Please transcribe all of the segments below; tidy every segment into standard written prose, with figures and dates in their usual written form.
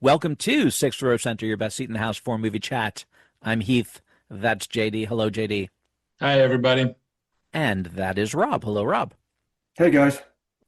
Welcome to Sixth Row Center, your best seat in the house for movie chat. I'm Heath. That's JD. Hello, JD. Hi, everybody. And that is Rob. Hello, Rob. Hey guys.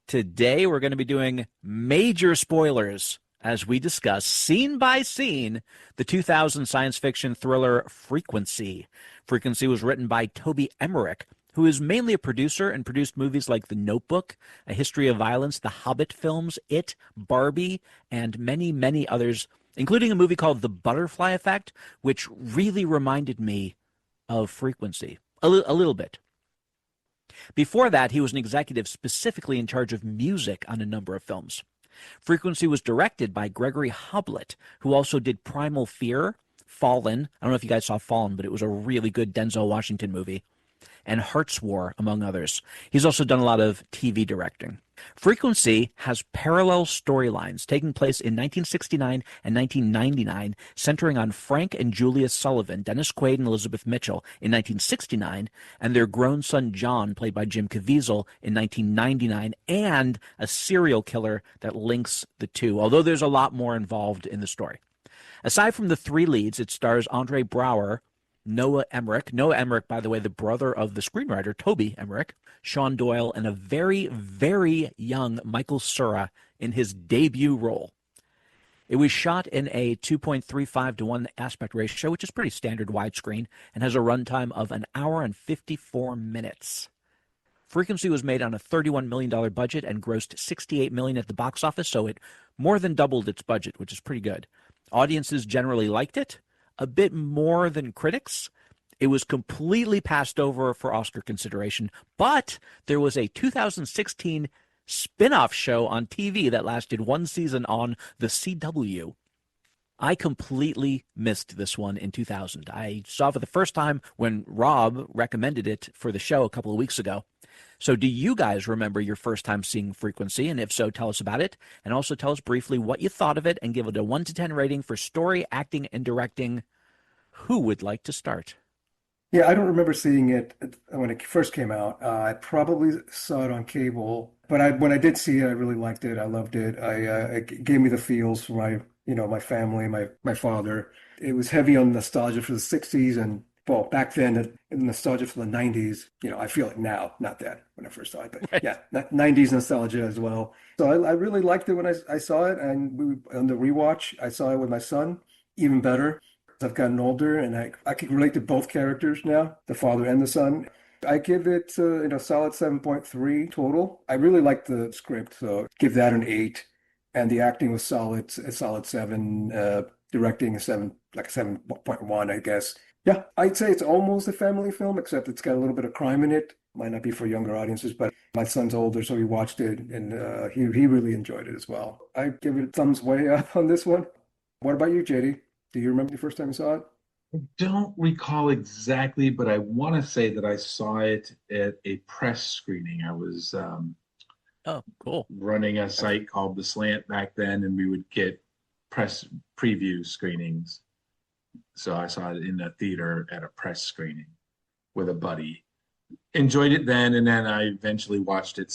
Today we're going to be doing major spoilers as we discuss scene by scene the 2000 science fiction thriller Frequency. Frequency was written by Toby Emmerich, who is mainly a producer and produced movies like The Notebook, A History of Violence, the Hobbit films, It, Barbie, and many, many others, including a movie called The Butterfly Effect, which really reminded me of Frequency a little bit. Before that, he was an executive specifically in charge of music on a number of films. Frequency was directed by Gregory Hoblit, who also did Primal Fear, Fallen. I don't know if you guys saw Fallen, but it was a really good Denzel Washington movie, and Heart's War, among others. He's also done a lot of TV directing. Frequency has parallel storylines taking place in 1969 and 1999, centering on Frank and Julia Sullivan, Dennis Quaid and Elizabeth Mitchell in 1969, and their grown son John, played by Jim Caviezel, in 1999, and a serial killer that links the two, although there's a lot more involved in the story. Aside from the three leads, it stars Andre Braugher, Noah Emmerich, by the way, the brother of the screenwriter, Toby Emmerich, Sean Doyle, and a very, very young Michael Cerra in his debut role. It was shot in a 2.35 to 1 aspect ratio, which is pretty standard widescreen, and has a runtime of an hour and 54 minutes. Frequency was made on a $31 million budget and grossed $68 million at the box office, so it more than doubled its budget, which is pretty good. Audiences generally liked it, a bit more than critics. It was completely passed over for Oscar consideration, but there was a 2016 spin-off show on TV that lasted one season on the CW. I completely missed this one in 2000. I saw it for the first time when Rob recommended it for the show a couple of weeks ago. So do you guys remember your first time seeing Frequency? And if so, tell us about it. And also tell us briefly what you thought of it and give it a 1 to 10 rating for story, acting, and directing. Who would like to start? Yeah, I don't remember seeing it when it first came out. I probably saw it on cable, but when I did see it, I really liked it. I loved it. It gave me the feels for my family, my father. It was heavy on nostalgia for the 60s and well, back then, nostalgia for the 90s, I feel it now, not then when I first saw it, but Right. yeah, 90s nostalgia as well. So I really liked it when I saw it, and on the rewatch, I saw it with my son, even better. I've gotten older, and I can relate to both characters now, the father and the son. I give it solid 7.3 total. I really liked the script, so give that an 8, and the acting was solid, a solid 7. Directing a 7, like a 7.1, I guess. Yeah, I'd say it's almost a family film, except it's got a little bit of crime in it. Might not be for younger audiences, but my son's older, so he watched it, and he really enjoyed it as well. I give it a thumbs way up on this one. What about you, JD? Do you remember the first time you saw it? Don't recall exactly, but I want to say that I saw it at a press screening. I was Oh, cool. running a site called The Slant back then, and we would get press preview screenings. So I saw it in the theater at a press screening with a buddy. Enjoyed it then, and then I eventually watched it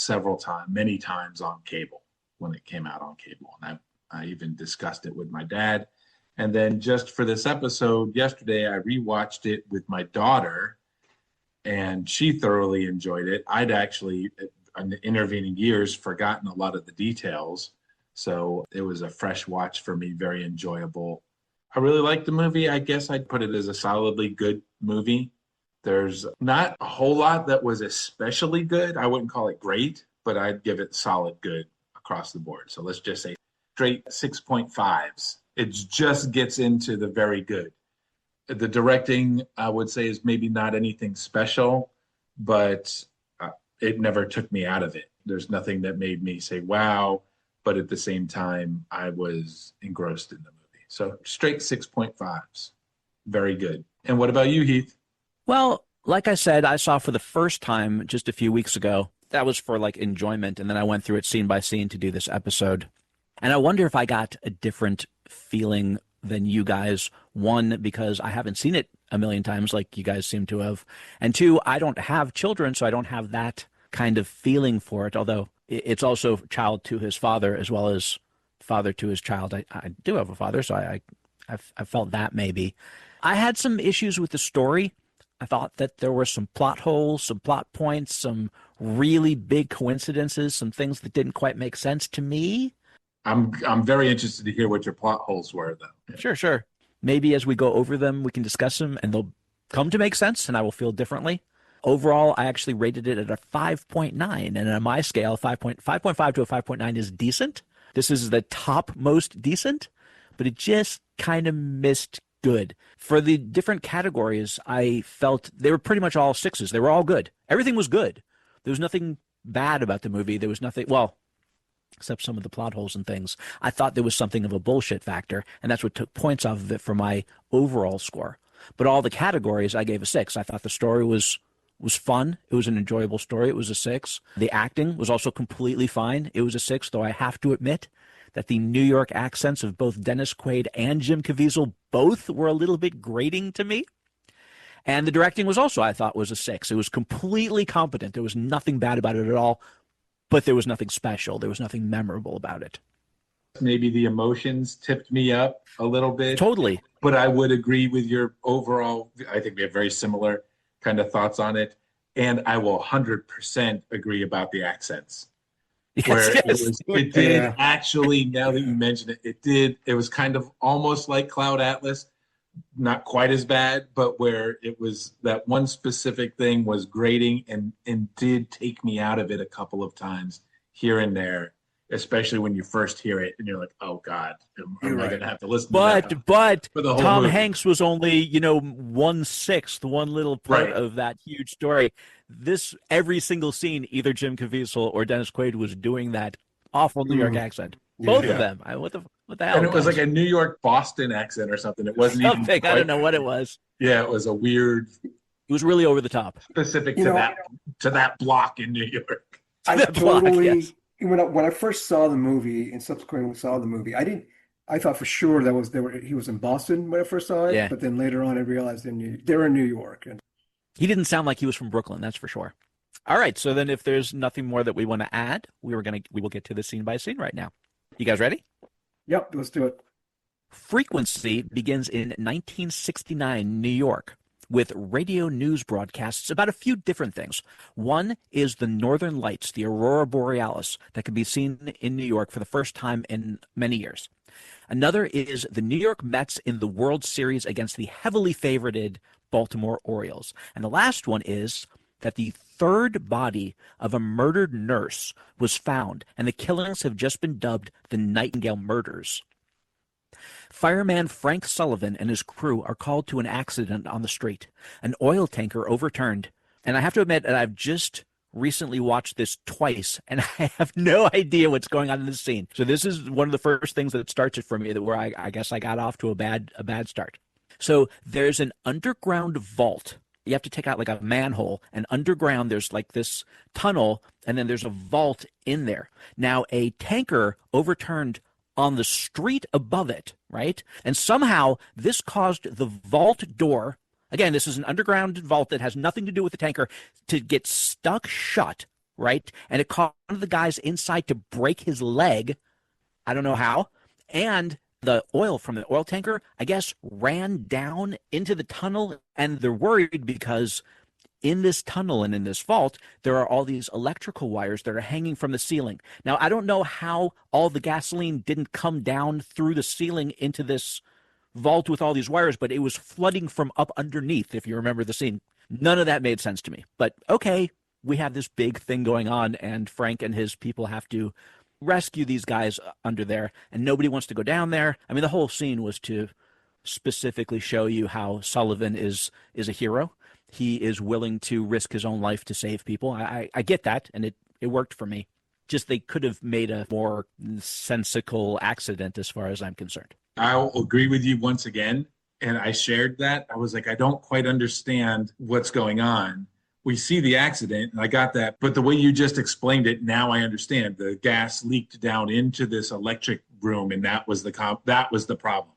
many times on cable when it came out on cable. And I even discussed it with my dad. And then just for this episode yesterday, I rewatched it with my daughter, and she thoroughly enjoyed it. I'd actually, in the intervening years, forgotten a lot of the details. So it was a fresh watch for me, very enjoyable. I really liked the movie. I guess I'd put it as a solidly good movie. There's not a whole lot that was especially good. I wouldn't call it great, but I'd give it solid good across the board. So let's just say straight 6.5s. It just gets into the very good. The directing, I would say, is maybe not anything special, but it never took me out of it. There's nothing that made me say, wow, but at the same time, I was engrossed in the movie. So straight 6.5s. Very good. And what about you, Heath? Well, like I said, I saw for the first time just a few weeks ago. That was for like enjoyment, and then I went through it scene by scene to do this episode. And I wonder if I got a different feeling than you guys. One, because I haven't seen it a million times like you guys seem to have. And two, I don't have children, so I don't have that kind of feeling for it, although it's also child to his father as well as father to his child. I do have a father, so I felt that maybe. I had some issues with the story. I thought that there were some plot holes, some plot points, some really big coincidences, some things that didn't quite make sense to me. I'm very interested to hear what your plot holes were, though. Sure, sure. Maybe as we go over them, we can discuss them and they'll come to make sense and I will feel differently. Overall, I actually rated it at a 5.9. And on my scale, 5.5 to a 5.9 is decent. This is the top most decent, but it just kind of missed good. For the different categories, I felt they were pretty much all sixes. They were all good. Everything was good. There was nothing bad about the movie. There was nothing, well, except some of the plot holes and things. I thought there was something of a bullshit factor, and that's what took points off of it for my overall score. But all the categories, I gave a 6. I thought the story was fun. It was an enjoyable story. It was a 6. The acting was also completely fine. It was a 6, though I have to admit that the New York accents of both Dennis Quaid and Jim Caviezel both were a little bit grating to me. And the directing was also, I thought, was a 6. It was completely competent. There was nothing bad about it at all, but there was nothing special. There was nothing memorable about it. Maybe the emotions tipped me up a little bit. Totally. But I would agree with your overall. I think we have very similar kind of thoughts on it. And I will 100% agree about the accents. Yes, It did actually, now that you mention it, it was kind of almost like Cloud Atlas, not quite as bad, but where it was that one specific thing was grating and did take me out of it a couple of times here and there, especially when you first hear it and you're like, oh God, am I going to have to listen to that? But for the whole Tom movie? Hanks was only, 1/6, one little part of that huge story. This, every single scene, either Jim Caviezel or Dennis Quaid was doing that awful New York accent. Both of them. What the hell? And it was guys? like a New York Boston accent or something. It wasn't Something. even I don't know what it was. Yeah, it was a weird. It was really over the top. Specific to that block in New York. I totally. When I first saw the movie and subsequently saw the movie, I thought for sure he was in Boston when I first saw it. Yeah. But then later on, I realized they're in New York. And he didn't sound like he was from Brooklyn, that's for sure. All right, so then if there's nothing more that we want to add, we will get to the scene by scene right now. You guys ready? Yep, let's do it. Frequency begins in 1969, New York, with radio news broadcasts about a few different things. One is the Northern Lights, the Aurora Borealis, that can be seen in New York for the first time in many years. Another is the New York Mets in the World Series against the heavily favorited Baltimore Orioles. And the last one is that the third body of a murdered nurse was found, and the killings have just been dubbed the Nightingale Murders. Fireman Frank Sullivan and his crew are called to an accident on the street. An oil tanker overturned. And I have to admit that I've just recently watched this twice, and I have no idea what's going on in this scene. So this is one of the first things that starts it for me, where I guess I got off to a bad start. So there's an underground vault. You have to take out like a manhole, and underground there's like this tunnel, and then there's a vault in there. Now a tanker overturned on the street above it, right? And somehow this caused the vault door, again, this is an underground vault that has nothing to do with the tanker, to get stuck shut, right? And it caused one of the guys inside to break his leg. I don't know how. And the oil from the oil tanker, I guess, ran down into the tunnel, and they're worried because in this tunnel and in this vault, there are all these electrical wires that are hanging from the ceiling. Now, I don't know how all the gasoline didn't come down through the ceiling into this vault with all these wires, but it was flooding from up underneath, if you remember the scene. None of that made sense to me. But okay, we have this big thing going on, and Frank and his people have to rescue these guys under there, and nobody wants to go down there. I mean, the whole scene was to specifically show you how Sullivan is a hero. He is willing to risk his own life to save people. I get that, and it worked for me. Just they could have made a more sensical accident as far as I'm concerned. I'll agree with you once again, and I shared that. I was like, I don't quite understand what's going on. We see the accident, and I got that. But the way you just explained it, now I understand. The gas leaked down into this electric room, and that was the problem.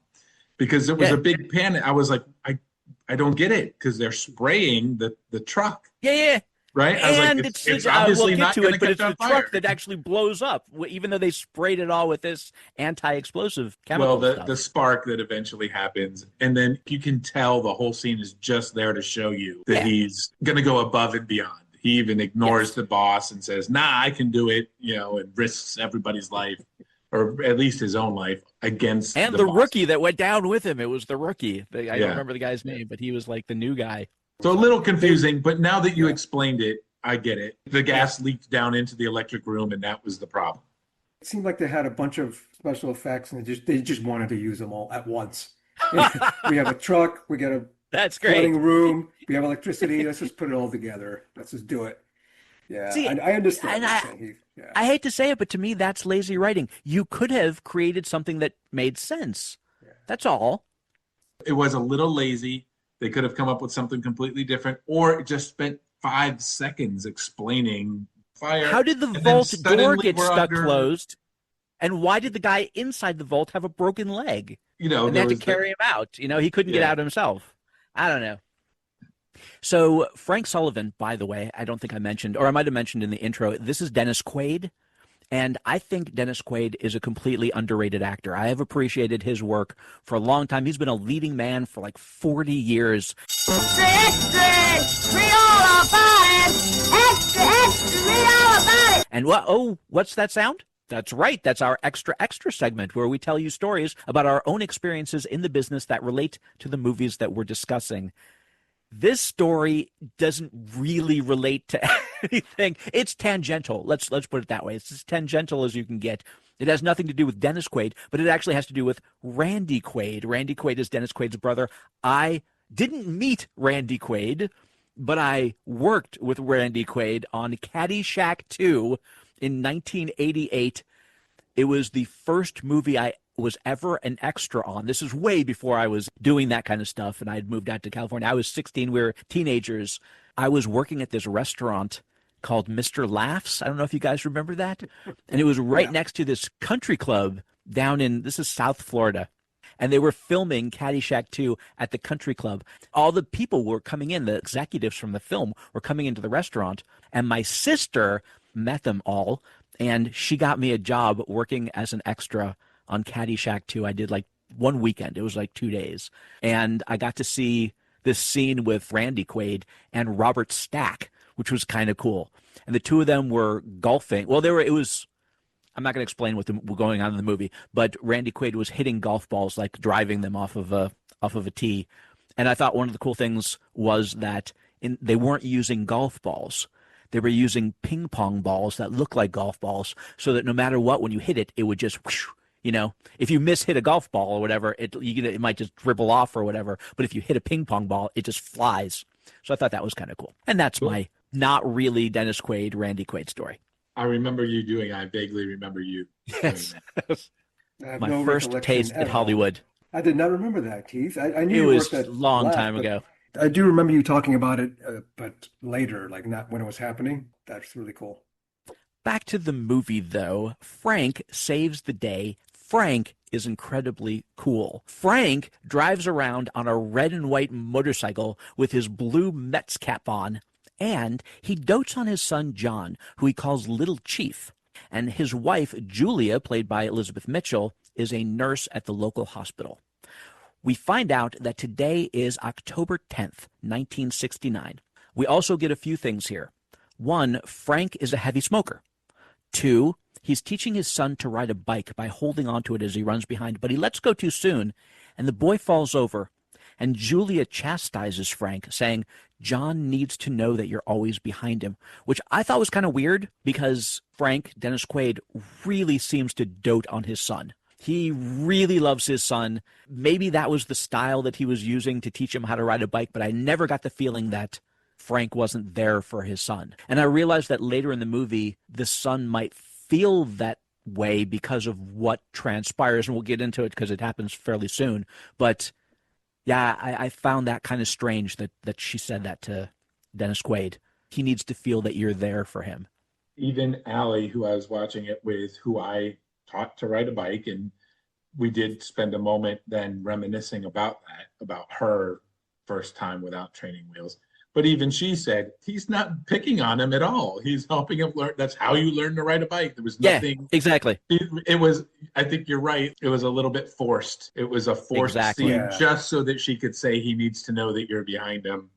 Because it was a big panic. I was like, I don't get it, because they're spraying the truck. Yeah. right? I was like, And it's we'll obviously get not to going it, to but catch it's the on fire. truck that actually blows up, even though they sprayed it all with this anti-explosive Well, chemical the stuff. spark that eventually happens, and then you can tell the whole scene is just there to show you that Yeah. he's going to go above and beyond. He even ignores Yes. the boss and says, "Nah, I can do it," and risks everybody's life, or at least his own life, against And the the boss. rookie that went down with him, it was the rookie. I don't Yeah. remember the guy's name, but he was like the new guy. So a little confusing, but now that you Yeah. explained it, I get it. The gas leaked down into the electric room, and that was the problem. It seemed like they had a bunch of special effects and they just wanted to use them all at once. We have a truck, we got a That's flooding great. room, we have electricity. Let's just put it all together. Let's just do it. Yeah, See, I understand and what you're saying, Heath. Yeah. I hate to say it, but to me, that's lazy writing. You could have created something that made sense. Yeah. That's all. It was a little lazy. They could have come up with something completely different, or just spent 5 seconds explaining fire. How did the And then vault door suddenly get we're stuck under, closed? And why did the guy inside the vault have a broken leg? And they there had to was carry him out. He couldn't get yeah. out himself. I don't know. So Frank Sullivan, by the way, I don't think I mentioned, or I might have mentioned in the intro, this is Dennis Quaid. And I think Dennis Quaid is a completely underrated actor. I have appreciated his work for a long time. He's been a leading man for like 40 years. Extra, extra, read all about it. Extra, extra, read all about it. And what's that sound? That's right. That's our extra extra segment where we tell you stories about our own experiences in the business that relate to the movies that we're discussing. This story doesn't really relate to anything. It's tangential. Let's put it that way. It's as tangential as you can get. It has nothing to do with Dennis Quaid, but it actually has to do with Randy Quaid. Randy Quaid is Dennis Quaid's brother. I didn't meet Randy Quaid, but I worked with Randy Quaid on Caddyshack 2 in 1988. It was the first movie I was ever an extra on. This is way before I was doing that kind of stuff, and I had moved out to California. I was 16. We were teenagers. I was working at this restaurant called Mr. Laughs. I don't know if you guys remember that. And it was right next to this country club this is South Florida. And they were filming Caddyshack 2 at the country club. All the people were coming in, the executives from the film were coming into the restaurant, and my sister met them all, and she got me a job working as an extra on Caddyshack 2. I did like one weekend. It was like 2 days. And I got to see this scene with Randy Quaid and Robert Stack, which was kind of cool. And the two of them were golfing. Well, I'm not going to explain what was going on in the movie, but Randy Quaid was hitting golf balls, like driving them off of a tee. And I thought one of the cool things was that they weren't using golf balls. They were using ping pong balls that look like golf balls, so that no matter what, when you hit it, it would just whoosh. If you hit a golf ball or whatever, it might just dribble off or whatever. But if you hit a ping pong ball, it just flies. So I thought that was kind of cool. And that's my not really Dennis Quaid, Randy Quaid story. I vaguely remember you Yes. I have My no first recollection taste at all. Hollywood. I did not remember that, Keith. I knew It you was worked a at long Laugh, time but ago. I do remember you talking about it, but later, like not when it was happening. That's really cool. Back to the movie, though. Frank saves the day. Frank is incredibly cool. Frank drives around on a red and white motorcycle with his blue Mets cap on, and he dotes on his son John, who he calls Little Chief. And his wife, Julia, played by Elizabeth Mitchell, is a nurse at the local hospital. We find out that today is October 10th, 1969. We also get a few things here. One, Frank is a heavy smoker. Two, he's teaching his son to ride a bike by holding onto it as he runs behind, but he lets go too soon, and the boy falls over. And Julia chastises Frank, saying, John needs to know that you're always behind him, which I thought was kind of weird because Frank, Dennis Quaid, really seems to dote on his son. He really loves his son. Maybe that was the style that he was using to teach him how to ride a bike, but I never got the feeling that Frank wasn't there for his son. And I realized that later in the movie, the son might feel that way because of what transpires, and we'll get into it because it happens fairly soon. But yeah, I found that kind of strange that she said that to Dennis Quaid. He needs to feel that you're there for him. Even Allie, who I was watching it with, who I taught to ride a bike, and we did spend a moment then reminiscing about her first time without training wheels. But even she said, he's not picking on him at all. He's helping him learn. That's how you learn to ride a bike. There was Yeah, nothing. exactly. It was, I think you're right. It was a little bit forced. It was a forced Exactly. scene just so that she could say he needs to know that you're behind him,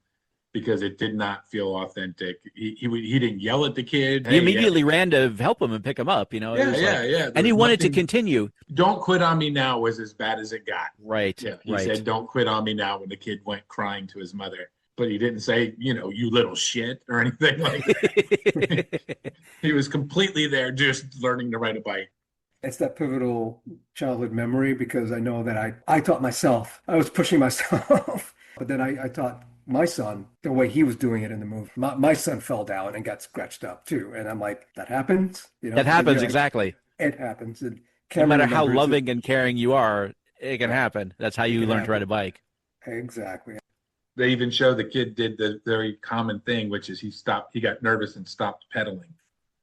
because it did not feel authentic. He didn't yell at the kid. He immediately ran to help him and pick him up. It was Yeah. And he wanted to continue. Don't quit on me now was as bad as it got. Right. Yeah. He said, don't quit on me now, when the kid went crying to his mother. But he didn't say, you little shit or anything like that. He was completely there just learning to ride a bike. It's that pivotal childhood memory, because I know that I taught myself. I was pushing myself, but then I taught my son the way he was doing it in the movie. My son fell down and got scratched up too. And I'm like, that happens? That happens, exactly. It happens. And no matter how loving and caring you are, it can happen. That's how you learn to ride a bike. Exactly. They even show the kid did the very common thing, which is he got nervous and stopped pedaling.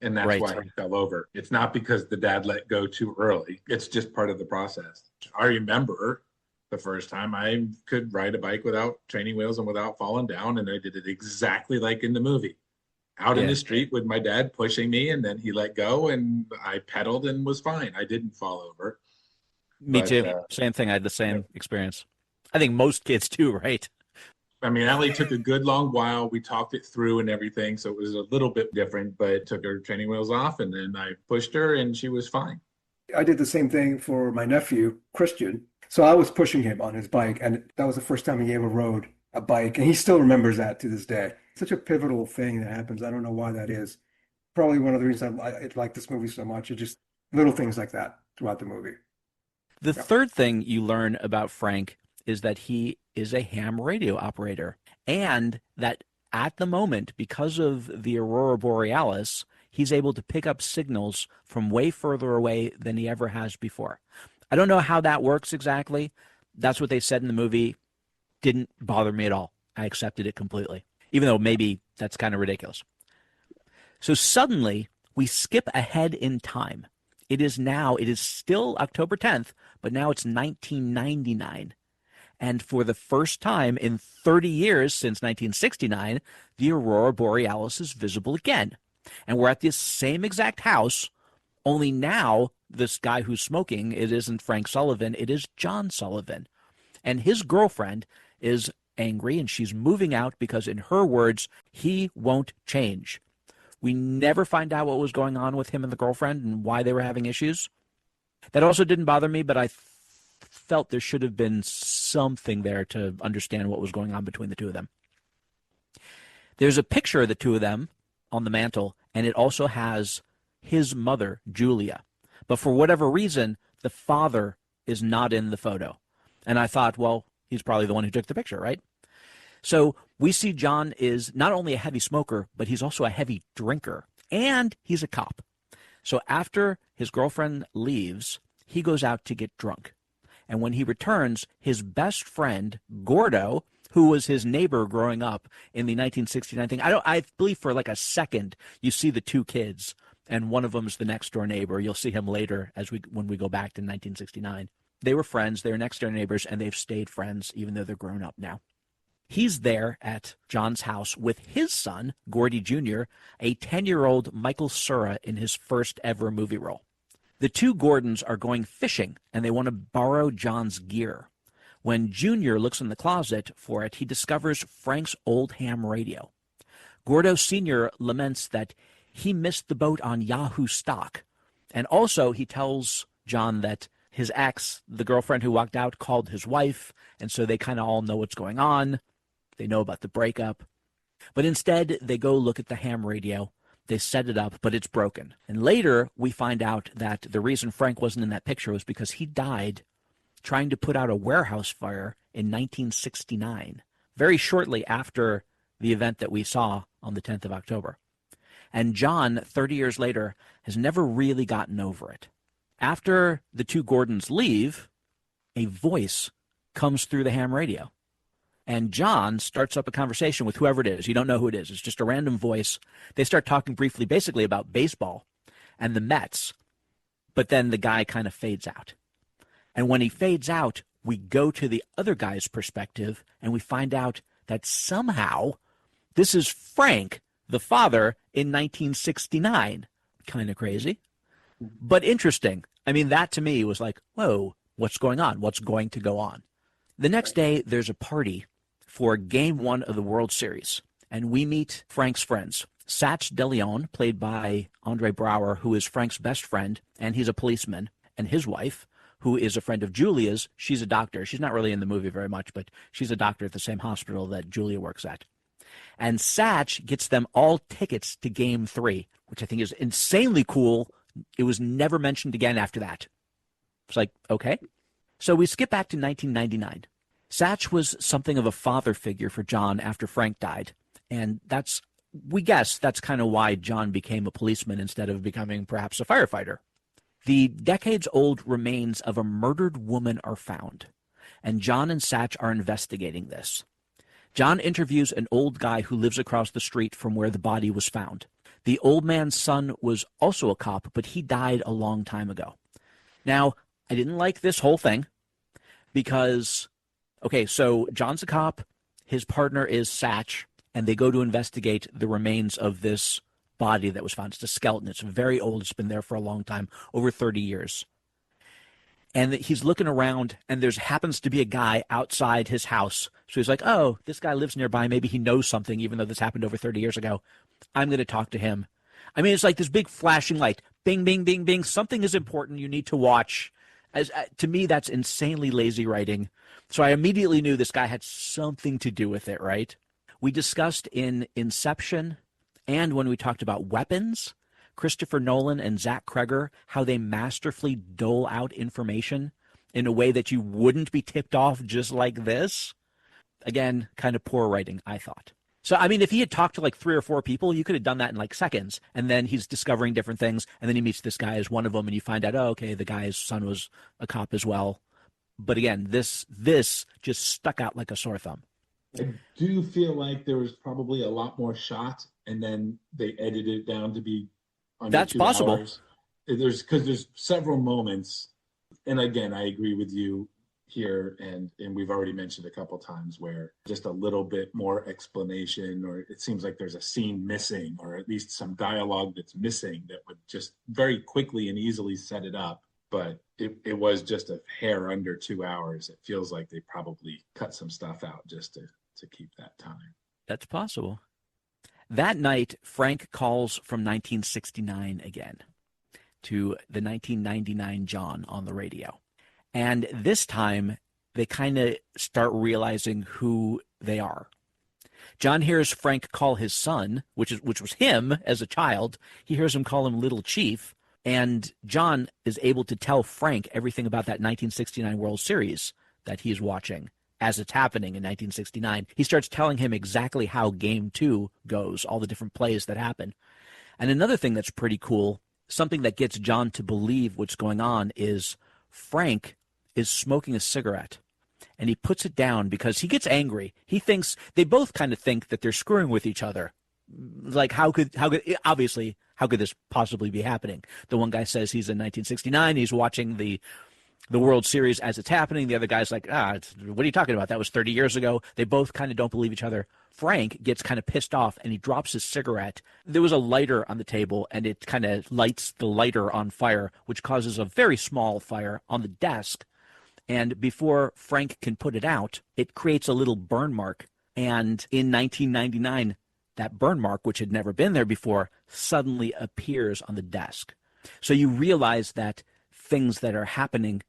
And that's why he fell over. It's not because the dad let go too early. It's just part of the process. I remember the first time I could ride a bike without training wheels and without falling down, and I did it exactly like in the movie. Out in the street with my dad pushing me, and then he let go, and I pedaled and was fine. I didn't fall over. Me too. Same thing. I had the same experience. I think most kids do, right? I mean, Allie took a good long while. We talked it through and everything, so it was a little bit different, but took her training wheels off, and then I pushed her, and she was fine. I did the same thing for my nephew, Christian. So I was pushing him on his bike, and that was the first time he ever rode a bike, and he still remembers that to this day. Such a pivotal thing that happens. I don't know why that is. Probably one of the reasons I like this movie so much. It's just little things like that throughout the movie. The third thing you learn about Frank is that he is a ham radio operator, and that at the moment, because of the aurora borealis, he's able to pick up signals from way further away than he ever has before. I don't know how that works exactly. That's what they said in the movie. Didn't bother me at all. I accepted it completely, even though maybe that's kind of ridiculous. So suddenly, we skip ahead in time. It is still October 10th, but now it's 1999. And for the first time in 30 years since 1969, the aurora borealis is visible again. And we're at this same exact house, only now this guy who's smoking, it isn't Frank Sullivan, it is John Sullivan. And his girlfriend is angry, and she's moving out because, in her words, he won't change. We never find out what was going on with him and the girlfriend and why they were having issues. That also didn't bother me, but I felt there should have been something there to understand what was going on between the two of them. There's a picture of the two of them on the mantle, and it also has his mother, Julia. But for whatever reason, the father is not in the photo. And I thought, well, he's probably the one who took the picture, right? So we see John is not only a heavy smoker, but he's also a heavy drinker, and he's a cop. So after his girlfriend leaves, he goes out to get drunk. And when he returns, his best friend, Gordo, who was his neighbor growing up in the 1969 thing, I believe for like a second, you see the two kids, and one of them's the next door neighbor. You'll see him later when we go back to 1969. They were friends, they were next door neighbors, and they've stayed friends even though they're grown up now. He's there at John's house with his son, Gordy Jr., a 10-year-old Michael Cerra in his first ever movie role. The two Gordons are going fishing, and they want to borrow John's gear. When Junior looks in the closet for it, he discovers Frank's old ham radio. Gordo Sr. laments that he missed the boat on Yahoo stock. And also he tells John that his ex, the girlfriend who walked out, called his wife, and so they kind of all know what's going on. They know about the breakup. But instead, they go look at the ham radio. They set it up, but it's broken. And later, we find out that the reason Frank wasn't in that picture was because he died trying to put out a warehouse fire in 1969, very shortly after the event that we saw on the 10th of October. And John, 30 years later, has never really gotten over it. After the two Gordons leave, a voice comes through the ham radio. And John starts up a conversation with whoever it is. You don't know who it is. It's just a random voice. They start talking briefly, basically about baseball and the Mets. But then the guy kind of fades out. And when he fades out, we go to the other guy's perspective, and we find out that somehow This is Frank, the father, in 1969. Kind of crazy, but interesting. I mean, that to me was like, whoa, what's going on? What's going to go on? The next day, there's a party for Game 1 of the World Series, and we meet Frank's friends. Satch de Leon, played by Andre Braugher, who is Frank's best friend, and he's a policeman, and his wife, who is a friend of Julia's. She's a doctor. She's not really in the movie very much, but she's a doctor at the same hospital that Julia works at. And Satch gets them all tickets to Game 3, which I think is insanely cool. It was never mentioned again after that. It's like, okay. So we skip back to 1999. Satch was something of a father figure for John after Frank died. And we guess that's kind of why John became a policeman instead of becoming perhaps a firefighter. The decades-old remains of a murdered woman are found, and John and Satch are investigating this. John interviews an old guy who lives across the street from where the body was found. The old man's son was also a cop, but he died a long time ago. Now, I didn't like this whole thing because, okay, so John's a cop, his partner is Satch, and they go to investigate the remains of this body that was found. It's a skeleton. It's very old. It's been there for a long time, over 30 years. And he's looking around, and there happens to be a guy outside his house. So he's like, oh, this guy lives nearby. Maybe he knows something, even though this happened over 30 years ago. I'm going to talk to him. I mean, it's like this big flashing light. Bing, bing, bing, bing. Something is important. You need to watch. To me, that's insanely lazy writing. So I immediately knew this guy had something to do with it, right? We discussed in Inception and when we talked about weapons, Christopher Nolan and Zach Kreger, how they masterfully dole out information in a way that you wouldn't be tipped off just like this. Again, kind of poor writing, I thought. So, I mean, if he had talked to like 3 or 4 people, you could have done that in like seconds. And then he's discovering different things. And then he meets this guy as one of them. And you find out, oh, okay, the guy's son was a cop as well. But again, this just stuck out like a sore thumb. I do feel like there was probably a lot more shot, and then they edited it down to be under That's 2 possible. hours. There's several moments, and again, I agree with you here, and we've already mentioned a couple times where just a little bit more explanation, or it seems like there's a scene missing, or at least some dialogue that's missing that would just very quickly and easily set it up. But it was just a hair under 2 hours. It feels like they probably cut some stuff out just to keep that time. That's possible. That night, Frank calls from 1969 again to the 1999 John on the radio. And this time, they kind of start realizing who they are. John hears Frank call his son, which was him as a child. He hears him call him Little Chief. And John is able to tell Frank everything about that 1969 World Series that he's watching as it's happening in 1969. He starts telling him exactly how Game 2 goes, all the different plays that happen. And another thing that's pretty cool, something that gets John to believe what's going on, is Frank is smoking a cigarette. And he puts it down because he gets angry. They both kind of think that they're screwing with each other. Like, how could this possibly be happening? The one guy says he's in 1969, he's watching the World Series as it's happening. The other guy's like, what are you talking about? That was 30 years ago. They both kind of don't believe each other. Frank gets kind of pissed off and he drops his cigarette. There was a lighter on the table and it kind of lights the lighter on fire, which causes a very small fire on the desk. And before Frank can put it out, it creates a little burn mark. And in 1999, that burn mark, which had never been there before, suddenly appears on the desk. So you realize that things that are happening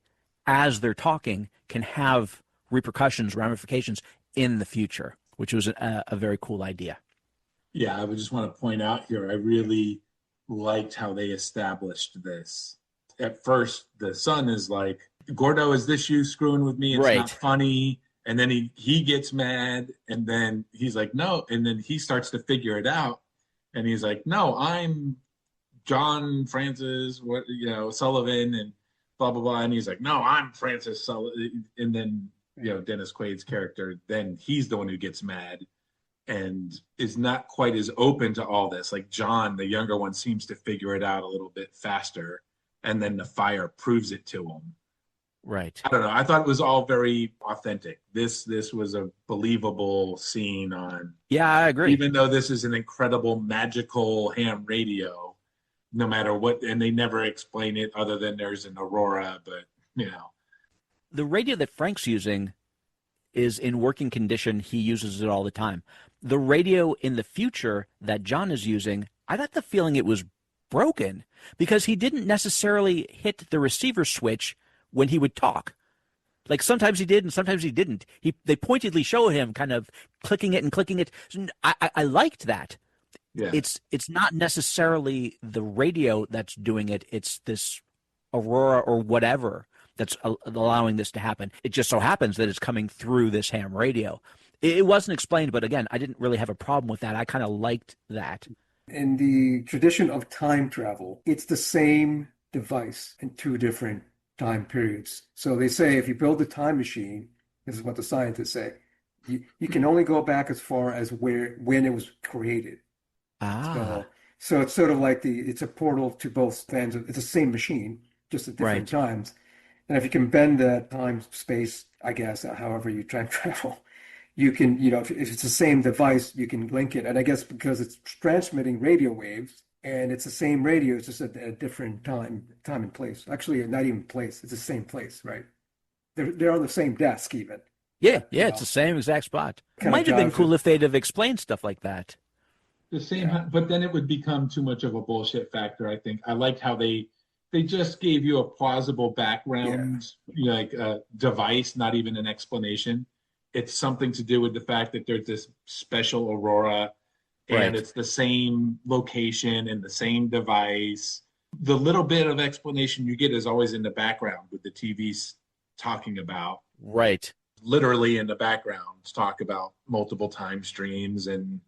as they're talking can have repercussions, ramifications in the future, which was a very cool idea. Yeah, I would just want to point out here, I really liked how they established this. At first, the son is like, Gordo, is this you screwing with me? It's Right. not funny. And then he gets mad, and then he's like, no. And then he starts to figure it out. And he's like, no, I'm John Francis, Sullivan, and blah, blah, blah. And he's like, no, I'm Francis Sullivan. And then, Dennis Quaid's character, then he's the one who gets mad and is not quite as open to all this. Like John, the younger one, seems to figure it out a little bit faster. And then the fire proves it to him. Right. I don't know. I thought it was all very authentic. This was a believable scene on, Yeah, I agree. even though this is an incredible magical ham radio, no matter what, and they never explain it other than there's an aurora, but you know. The radio that Frank's using is in working condition. He uses it all the time. The radio in the future that John is using, I got the feeling it was broken because he didn't necessarily hit the receiver switch when he would talk. Like sometimes he did and sometimes he didn't. They pointedly show him kind of clicking it and clicking it. I liked that. Yeah. It's not necessarily the radio that's doing it. It's this aurora or whatever that's allowing this to happen. It just so happens that it's coming through this ham radio. It wasn't explained, but again, I didn't really have a problem with that. I kind of liked that. In the tradition of time travel, it's the same device in two different time periods. So they say if you build a time machine, this is what the scientists say, you can only go back as far as when it was created. Ah. So it's sort of like it's a portal to both stands. It's the same machine, just at different times. And if you can bend that time space, I guess, however you time travel, you can, if it's the same device, you can link it. And I guess because it's transmitting radio waves and it's the same radio, it's just at a different time and place. Actually, not even place. It's the same place, right? They're on the same desk even. Yeah, it's the same exact spot. It might have been cool if they'd have explained stuff like that. The same, but then it would become too much of a bullshit factor, I think. I liked how they just gave you a plausible background, like a device, not even an explanation. It's something to do with the fact that there's this special aurora and it's the same location and the same device. The little bit of explanation you get is always in the background with the TVs talking about. Right. Literally in the background, talk about multiple time streams, and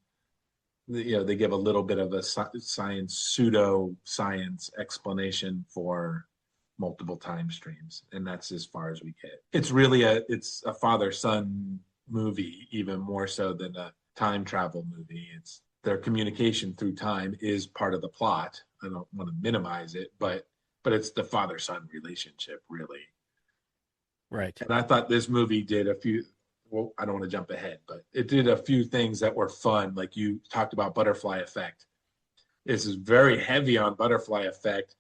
they give a little bit of a pseudo-science explanation for multiple time streams, and that's as far as we get. It's really it's a father-son movie, even more so than a time travel movie. It's their communication through time is part of the plot. I don't want to minimize it, but it's the father-son relationship, really. Right. And I thought this movie did a few, well, I don't want to jump ahead, but it did a few things that were fun. Like you talked about butterfly effect. This is very heavy on butterfly effect,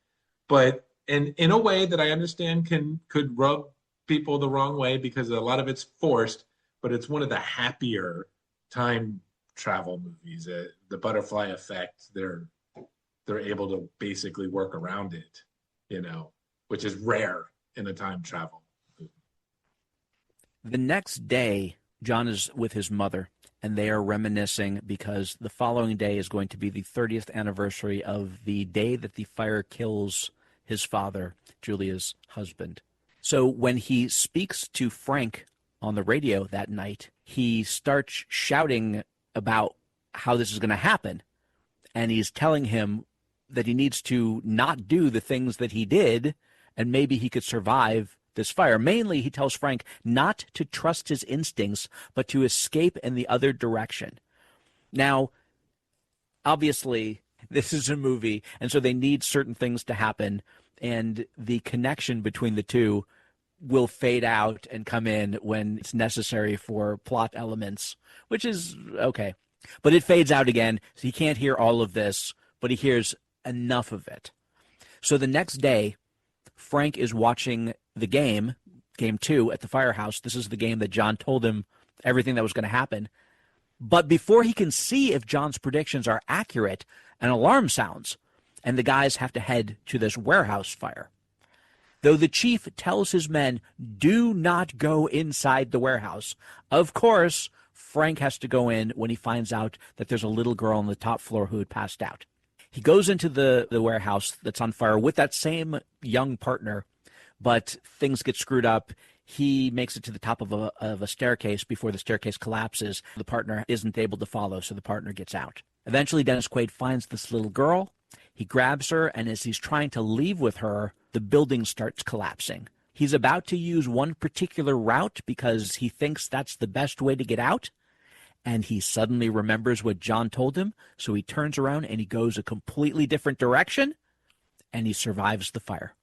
but in a way that I understand could rub people the wrong way because a lot of it's forced, but it's one of the happier time travel movies. The butterfly effect, they're able to basically work around it, which is rare in a time travel movie. The next day, John is with his mother, and they are reminiscing because the following day is going to be the 30th anniversary of the day that the fire kills his father, Julia's husband. So when he speaks to Frank on the radio that night, he starts shouting about how this is going to happen. And he's telling him that he needs to not do the things that he did, and maybe he could survive this fire. Mainly, he tells Frank not to trust his instincts, but to escape in the other direction. Now, obviously, this is a movie, and so they need certain things to happen, and the connection between the two will fade out and come in when it's necessary for plot elements, which is okay. But it fades out again, so he can't hear all of this, but he hears enough of it. So the next day, Frank is watching the game 2 at the firehouse. This is the game that John told him everything that was going to happen. But before he can see if John's predictions are accurate, an alarm sounds, and the guys have to head to this warehouse fire. Though the chief tells his men, do not go inside the warehouse. Of course, Frank has to go in when he finds out that there's a little girl on the top floor who had passed out. He goes into the warehouse that's on fire with that same young partner, but things get screwed up. He makes it to the top of a staircase before the staircase collapses. The partner isn't able to follow, so the partner gets out. Eventually, Dennis Quaid finds this little girl. He grabs her, and as he's trying to leave with her, the building starts collapsing. He's about to use one particular route because he thinks that's the best way to get out, and he suddenly remembers what John told him, so he turns around and he goes a completely different direction, and he survives the fire.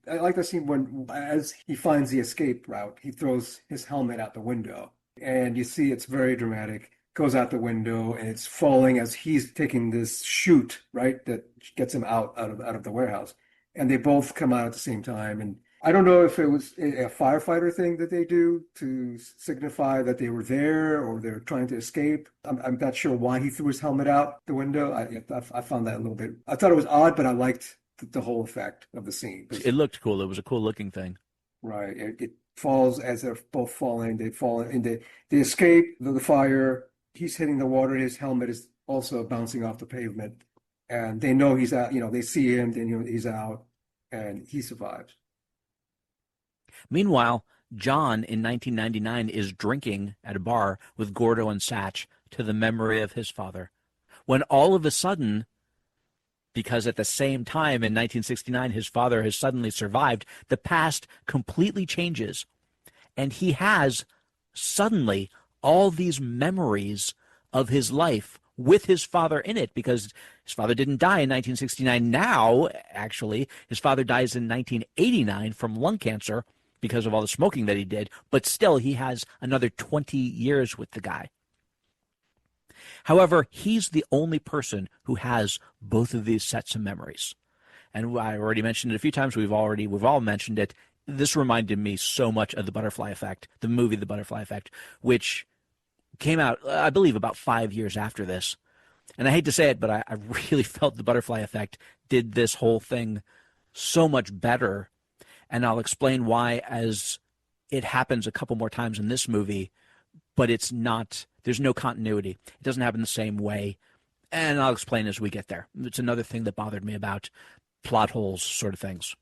I like the scene when, as he finds the escape route, he throws his helmet out the window, and you see it's very dramatic. Goes out the window, and it's falling as he's taking this chute, right, that gets him out of the warehouse, and they both come out at the same time. And I don't know if it was a firefighter thing that they do to signify that they were there or they're trying to escape. I'm not sure why he threw his helmet out the window. I found that a little bit. I thought it was odd, but I liked the whole effect of the scene. It looked cool. It was a cool looking thing. Right. It falls as they're both falling. They fall and they escape the fire. He's hitting the water. His helmet is also bouncing off the pavement, and they know he's out. They see him. Then he's out, and he survives. Meanwhile, John in 1999 is drinking at a bar with Gordo and Satch to the memory of his father, when all of a sudden, because at the same time in 1969 his father has suddenly survived, the past completely changes, and he has suddenly all these memories of his life with his father in it, because his father didn't die in 1969. Now, actually, his father dies in 1989 from lung cancer because of all the smoking that he did, but still he has another 20 years with the guy. However, he's the only person who has both of these sets of memories. And I already mentioned it a few times. We've all mentioned it. This reminded me so much of The Butterfly Effect, the movie The Butterfly Effect, which came out, I believe, about 5 years after this. And I hate to say it, but I really felt The Butterfly Effect did this whole thing so much better. And I'll explain why as it happens a couple more times in this movie, but it's not, there's no continuity. It doesn't happen the same way. And I'll explain as we get there. It's another thing that bothered me about plot holes sort of things.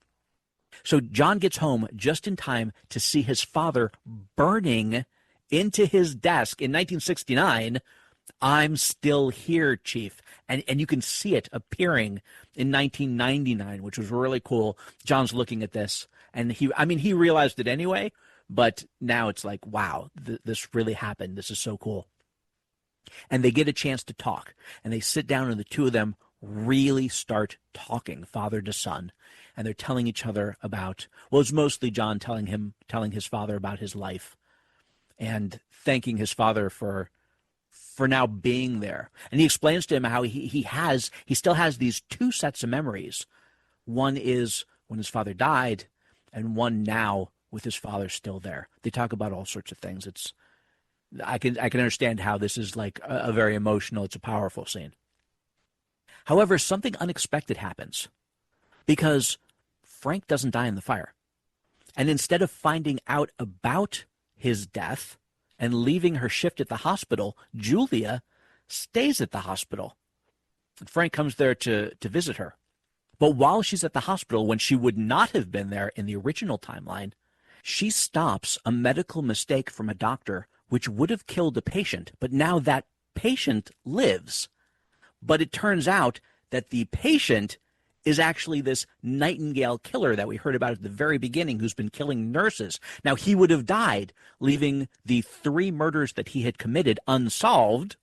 So John gets home just in time to see his father burning into his desk in 1969. "I'm still here, Chief." And you can see it appearing in 1999, which was really cool. John's looking at this, and he realized it anyway, but now it's like, wow, this really happened. This is so cool. And they get a chance to talk, and they sit down, and the two of them really start talking, father to son, and they're telling each other about, well, it's mostly John telling his father about his life and thanking his father for now being there. And he explains to him how he still has these two sets of memories. One is when his father died, and one now with his father still there. They talk about all sorts of things. I can understand how this is like a very emotional, it's a powerful scene. However, something unexpected happens, because Frank doesn't die in the fire. And instead of finding out about his death and leaving her shift at the hospital, Julia stays at the hospital. Frank comes there to visit her. But while she's at the hospital, when she would not have been there in the original timeline, she stops a medical mistake from a doctor which would have killed a patient, but now that patient lives. But it turns out that the patient is actually this Nightingale killer that we heard about at the very beginning, who's been killing nurses. Now, he would have died, leaving the 3 murders that he had committed unsolved,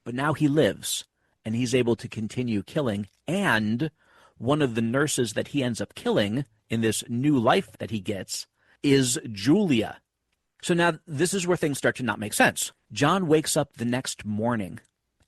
but now he lives, and he's able to continue killing. And one of the nurses that he ends up killing in this new life that he gets is Julia. So now this is where things start to not make sense. John wakes up the next morning,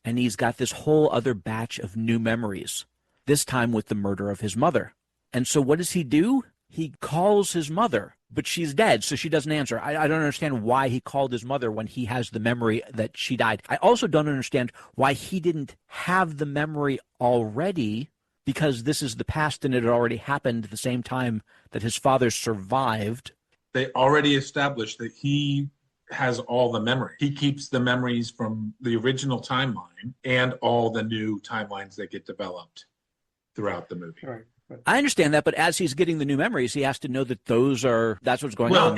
and he's got this whole other batch of new memories, this time with the murder of his mother. And so what does he do? He calls his mother, but she's dead, so she doesn't answer. I don't understand why he called his mother when he has the memory that she died. I also don't understand why he didn't have the memory already, because this is the past and it had already happened at the same time that his father survived. They already established that he has all the memory. He keeps the memories from the original timeline and all the new timelines that get developed throughout the movie. Right. I understand that, but as he's getting the new memories, he has to know that that's what's going Well, on.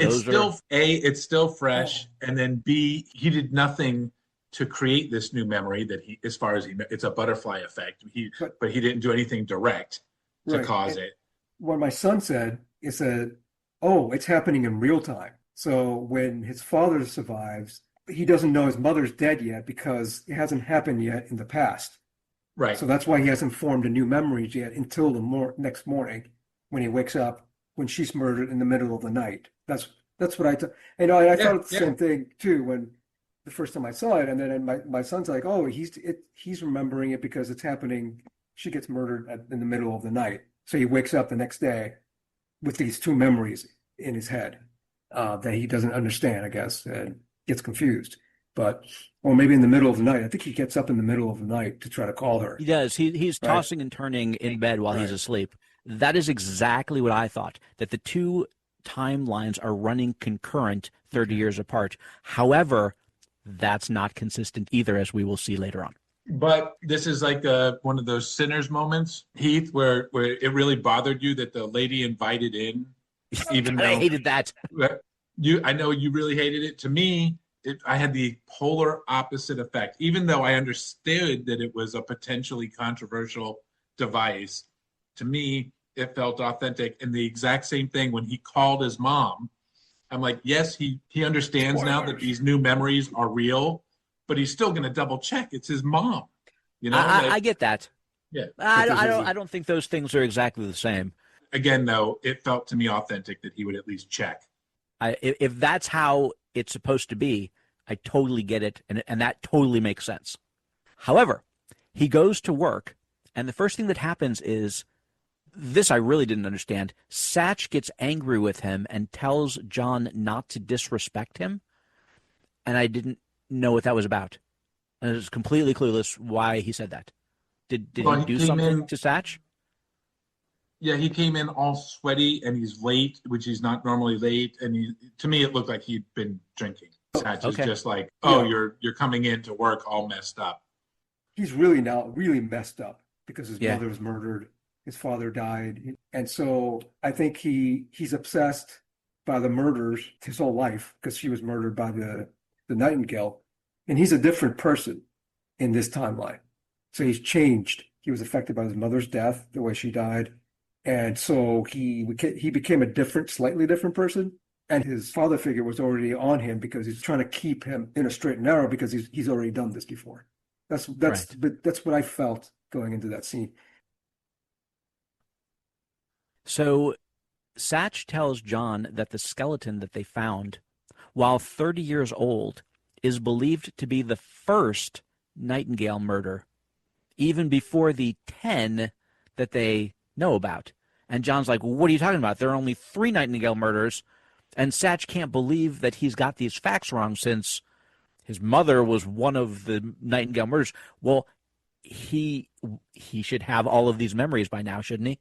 It's still fresh, and then B, he did nothing to create this new memory that as far as it's a butterfly effect. But he didn't do anything direct to cause it. What my son said is that, oh, it's happening in real time. So when his father survives, he doesn't know his mother's dead yet because it hasn't happened yet in the past. Right. So that's why he hasn't formed a new memories yet until the next morning when he wakes up when she's murdered in the middle of the night. That's what I thought. And I thought the same thing too when the first time I saw it. And then my son's like, oh, he's remembering it because it's happening. She gets murdered in the middle of the night. So he wakes up the next day with these two memories in his head that he doesn't understand, I guess, and gets confused. Or maybe in the middle of the night. I think he gets up in the middle of the night to try to call her. He does. He's Right. tossing and turning in bed while he's asleep. That is exactly what I thought, that the two timelines are running concurrent 30 years apart. However, that's not consistent either, as we will see later on. But this is like one of those sinners moments, Heath, where it really bothered you that the lady invited in, even though I hated that. I know you really hated it. To me, I had the polar opposite effect. Even though I understood that it was a potentially controversial device, to me, it felt authentic. And the exact same thing when he called his mom. I'm like, yes, he understands now that these new memories are real, but he's still going to double check. It's his mom. You know, I get that. Yeah. I don't think those things are exactly the same. Again, though, it felt to me authentic that he would at least check. If that's how it's supposed to be, I totally get it, and that totally makes sense. However, he goes to work, and the first thing that happens is, this I really didn't understand. Satch gets angry with him and tells John not to disrespect him, and I didn't know what that was about. And it was completely clueless why he said that. Did he do something to Satch? Yeah, he came in all sweaty and he's late, which he's not normally late. And to me, it looked like he'd been drinking. Satch is just like, you're coming in to work all messed up. He's really messed up because his mother was murdered, his father died, and so I think he's obsessed by the murders his whole life because she was murdered by the Nightingale, and he's a different person in this timeline. So he's changed. He was affected by his mother's death, the way she died. And so he became a slightly different person. And his father figure was already on him because he's trying to keep him in a straight and narrow because he's already done this before. That's what I felt going into that scene. So Satch tells John that the skeleton that they found, while 30 years old, is believed to be the first Nightingale murder, even before the 10 that they know about. And John's like, well, what are you talking about? There are only 3 Nightingale murders. And Satch can't believe that he's got these facts wrong since his mother was one of the Nightingale murders. Well, he should have all of these memories by now, shouldn't he?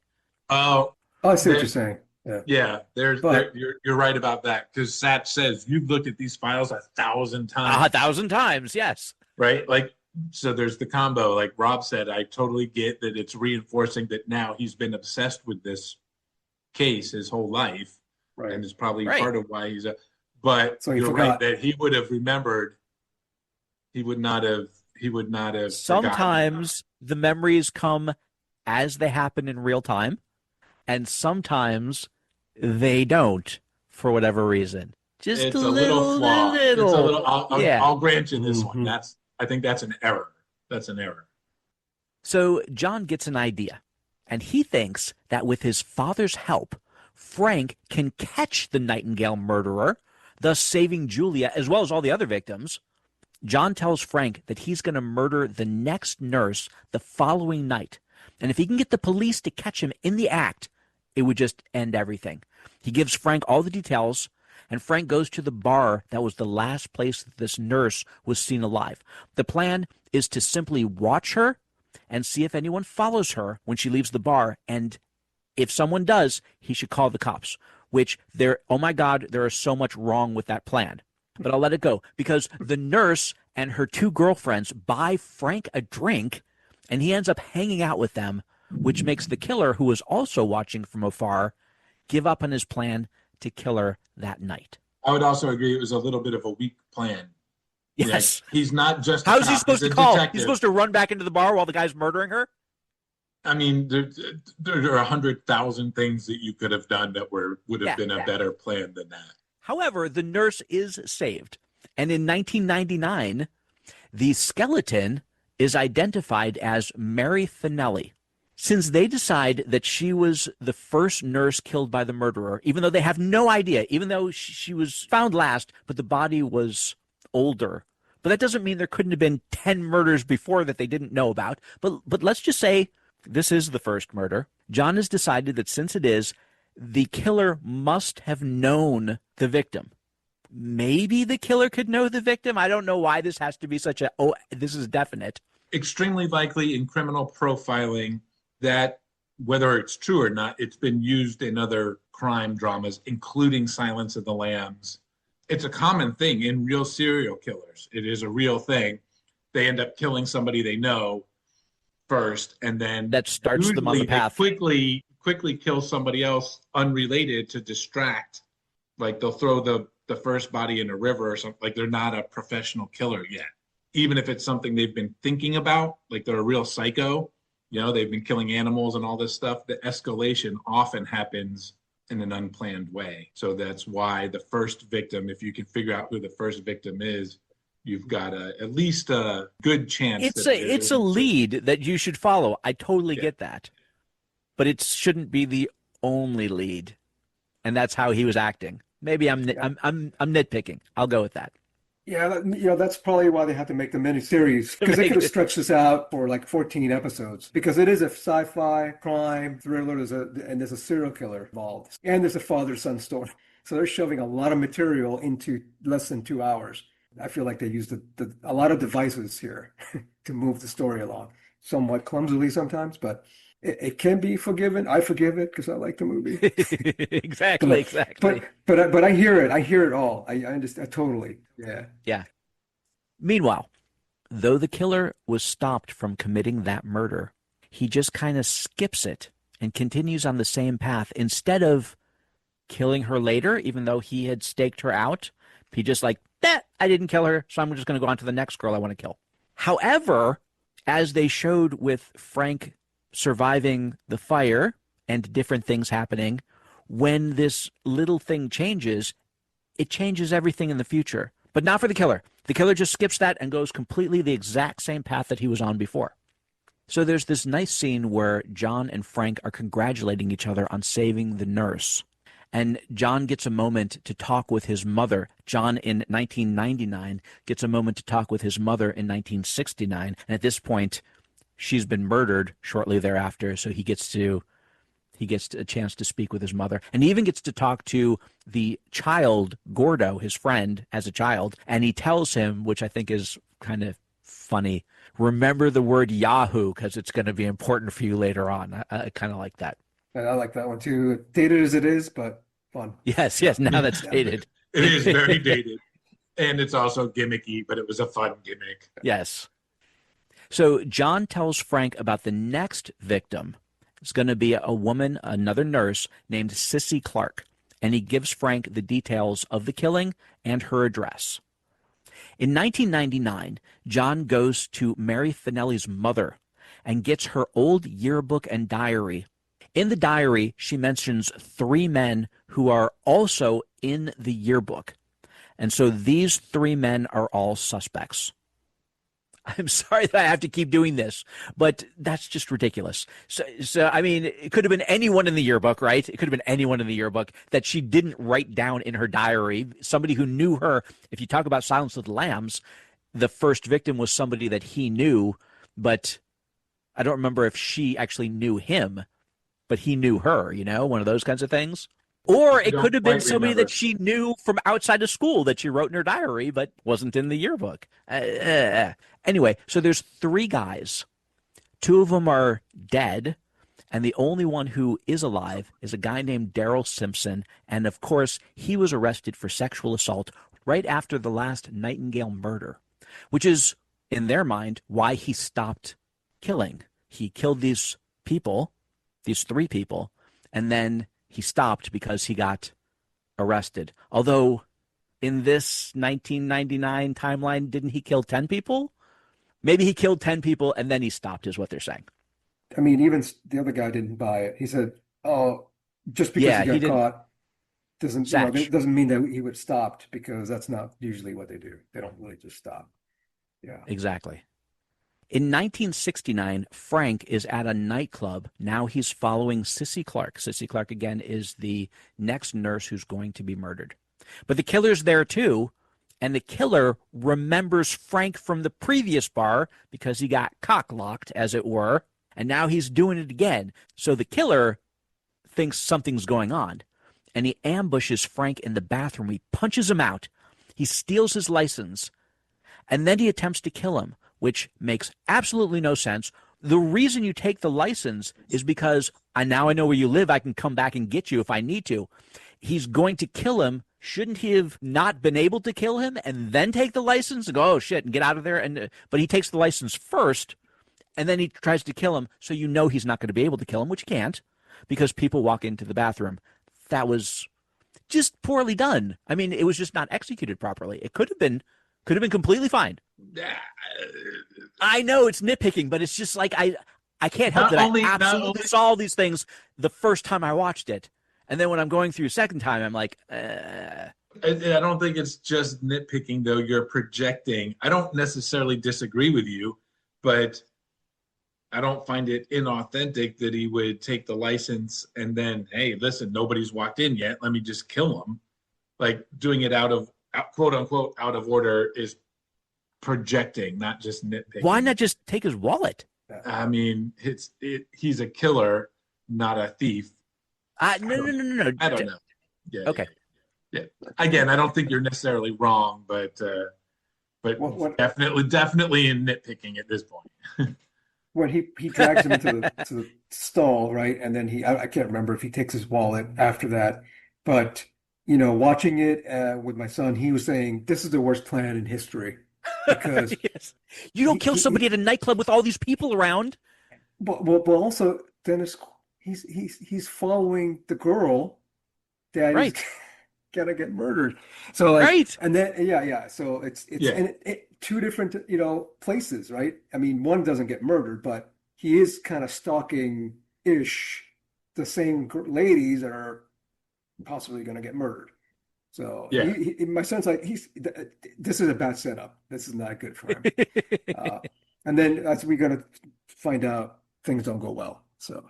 Oh, I see what you're saying. Yeah, you're right about that, because Satch says, you've looked at these files 1,000 times. 1,000 times, yes. Right? Like, so there's the combo. Like Rob said, I totally get that it's reinforcing that now he's been obsessed with this case his whole life. Right. And it's probably part of why but so you're right that he would have remembered. He would not have Sometimes the memories come as they happen in real time, and sometimes they don't for whatever reason. Just it's a little flaw. It's a little. I'll grant you this one. I think that's an error. That's an error. So John gets an idea, and he thinks that with his father's help, Frank can catch the Nightingale murderer, thus saving Julia as well as all the other victims. John tells Frank that he's going to murder the next nurse the following night, and if he can get the police to catch him in the act, it would just end everything. He gives Frank all the details, and Frank goes to the bar that was the last place that this nurse was seen alive. The plan is to simply watch her and see if anyone follows her when she leaves the bar, and if someone does, he should call the cops, which oh my God, there is so much wrong with that plan. But I'll let it go, because the nurse and her 2 girlfriends buy Frank a drink, and he ends up hanging out with them, which makes the killer, who was also watching from afar, give up on his plan to kill her that night. I would also agree it was a little bit of a weak plan. Yes. Yeah, he's not just How is he supposed to call? Detective. He's supposed to run back into the bar while the guy's murdering her? I mean, there are 100,000 things that you could have done that would have been a better plan than that. However, the nurse is saved. And in 1999, the skeleton is identified as Mary Finelli. Since they decide that she was the first nurse killed by the murderer, even though they have no idea, even though she was found last, but the body was older. But that doesn't mean there couldn't have been 10 murders before that they didn't know about. But let's just say this is the first murder. John has decided that since it is, the killer must have known the victim. Maybe the killer could know the victim. I don't know why this has to be such a, oh, this is definite. Extremely likely in criminal profiling that, whether it's true or not, it's been used in other crime dramas, including Silence of the Lambs. It's a common thing in real serial killers. It is a real thing. They end up killing somebody they know first, and then that starts them on the path. Quickly kill somebody else unrelated to distract. Like they'll throw the first body in a river or something. Like they're not a professional killer yet. Even if it's something they've been thinking about, like they're a real psycho, you know, they've been killing animals and all this stuff, the escalation often happens in an unplanned way. So that's why the first victim, if you can figure out who the first victim is, you've got at least a good chance. It's a lead that you should follow. I totally get that. But it shouldn't be the only lead. And that's how he was acting. Maybe I'm nitpicking. I'll go with that. Yeah, that's probably why they had to make the miniseries, because they could have stretched this out for like 14 episodes, because it is a sci-fi crime thriller, and there's a serial killer involved, and there's a father-son story. So they're shoving a lot of material into less than 2 hours. I feel like they used a lot of devices here to move the story along, somewhat clumsily sometimes, but it can be forgiven. I forgive it because I like the movie. Exactly. But I hear it. I hear it all. I understand totally. Yeah. Meanwhile, though the killer was stopped from committing that murder, he just kind of skips it and continues on the same path. Instead of killing her later, even though he had staked her out, he just like, I didn't kill her, so I'm just going to go on to the next girl I want to kill. However, as they showed with Frank surviving the fire and different things happening, when this little thing changes, it changes everything in the future. But not for the killer. The killer just skips that and goes completely the exact same path that he was on before. So there's this nice scene where John and Frank are congratulating each other on saving the nurse. And John gets a moment to talk with his mother. John in 1999 gets a moment to talk with his mother in 1969. And at this point, she's been murdered shortly thereafter, so he gets a chance to speak with his mother. And he even gets to talk to the child, Gordo, his friend, as a child. And he tells him, which I think is kind of funny, remember the word Yahoo, because it's going to be important for you later on. I kind of like that. I like that one too. Dated as it is, but fun. Yes, now that's dated. It is very dated. And it's also gimmicky, but it was a fun gimmick. Yes. So John tells Frank about the next victim. It's going to be a woman, another nurse, named Sissy Clark. And he gives Frank the details of the killing and her address. In 1999, John goes to Mary Finelli's mother and gets her old yearbook and diary. In the diary, she mentions 3 men who are also in the yearbook. And so these 3 men are all suspects. I'm sorry that I have to keep doing this, but that's just ridiculous. So I mean, it could have been anyone in the yearbook, right? It could have been anyone in the yearbook that she didn't write down in her diary. Somebody who knew her. If you talk about Silence of the Lambs, the first victim was somebody that he knew, but I don't remember if she actually knew him, but he knew her, one of those kinds of things. Or it could have been somebody that she knew from outside of school that she wrote in her diary, but wasn't in the yearbook. Anyway, so there's 3 guys. 2 of them are dead, and the only one who is alive is a guy named Daryl Simpson. And of course, he was arrested for sexual assault right after the last Nightingale murder, which is, in their mind, why he stopped killing. He killed these people, these 3 people, and then he stopped because he got arrested. Although in this 1999 timeline, didn't he kill 10 people? Maybe he killed 10 people and then he stopped, is what they're saying. I mean, even the other guy didn't buy it. He said, "Oh, just because he got caught doesn't mean that he would stopped, because that's not usually what they do. They don't really just stop." Yeah, exactly. In 1969, Frank is at a nightclub. Now he's following Sissy Clark. Sissy Clark, again, is the next nurse who's going to be murdered. But the killer's there, too, and the killer remembers Frank from the previous bar because he got cock-locked, as it were, and now he's doing it again. So the killer thinks something's going on, and he ambushes Frank in the bathroom. He punches him out. He steals his license, and then he attempts to kill him, which makes absolutely no sense. The reason you take the license is because now I know where you live. I can come back and get you if I need to. He's going to kill him. Shouldn't he have not been able to kill him and then take the license and go, oh, shit, and get out of there? But he takes the license first, and then he tries to kill him, so you know he's not going to be able to kill him, which he can't, because people walk into the bathroom. That was just poorly done. I mean, it was just not executed properly. It could have been completely fine. I know it's nitpicking, but it's just like I can't help that I absolutely saw all these things the first time I watched it. And then when I'm going through a second time, I'm like, I don't think it's just nitpicking, though. You're projecting. I don't necessarily disagree with you, but I don't find it inauthentic that he would take the license and then, hey, listen, nobody's walked in yet. Let me just kill him. Like, doing it quote unquote out of order is projecting, not just nitpicking. Why not just take his wallet? I mean, he's a killer, not a thief. No. I don't know. Yeah. Okay. Yeah. Again, I don't think you're necessarily wrong, but definitely in nitpicking at this point. When he drags him into the stall, right? And then I can't remember if he takes his wallet after that, but watching it with my son, he was saying this is the worst plan in history because yes. You don't kill somebody at a nightclub with all these people around. But also, Dennis, he's following the girl that is gonna get murdered. So right, and then yeah. So it's in two different places, right? I mean, one doesn't get murdered, but he is kind of stalking ish the same ladies that are possibly going to get murdered. So my son's like, this is a bad setup. This is not good for him. And then as we're going to find out, things don't go well. So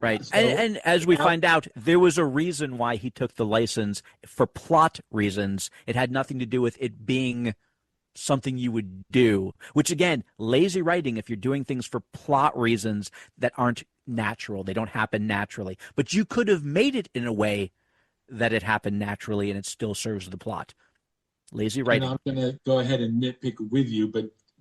right. And as we find out, there was a reason why he took the license for plot reasons. It had nothing to do with it being something you would do, which again, lazy writing if you're doing things for plot reasons that aren't natural. They don't happen naturally. But you could have made it in a way that it happened naturally and it still serves the plot. Lazy writing. And I'm going to go ahead and nitpick with you,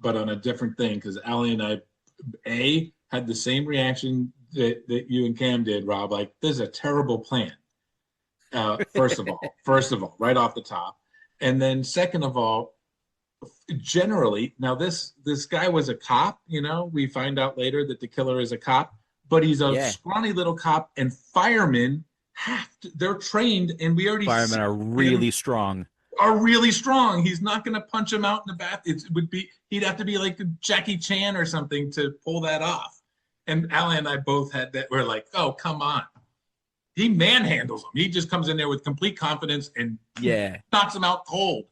but on a different thing, because Allie and I, had the same reaction that you and Cam did, Rob. Like, this is a terrible plan. First of all, right off the top. And then second of all, generally, now this guy was a cop, we find out later that the killer is a cop, but he's a scrawny little cop, and firemen they're trained, and we already firemen are really strong. He's not going to punch him out in the bath. He'd have to be like Jackie Chan or something to pull that off. And Allie and I both had that. We're like, oh, come on. He manhandles him. He just comes in there with complete confidence and knocks him out cold.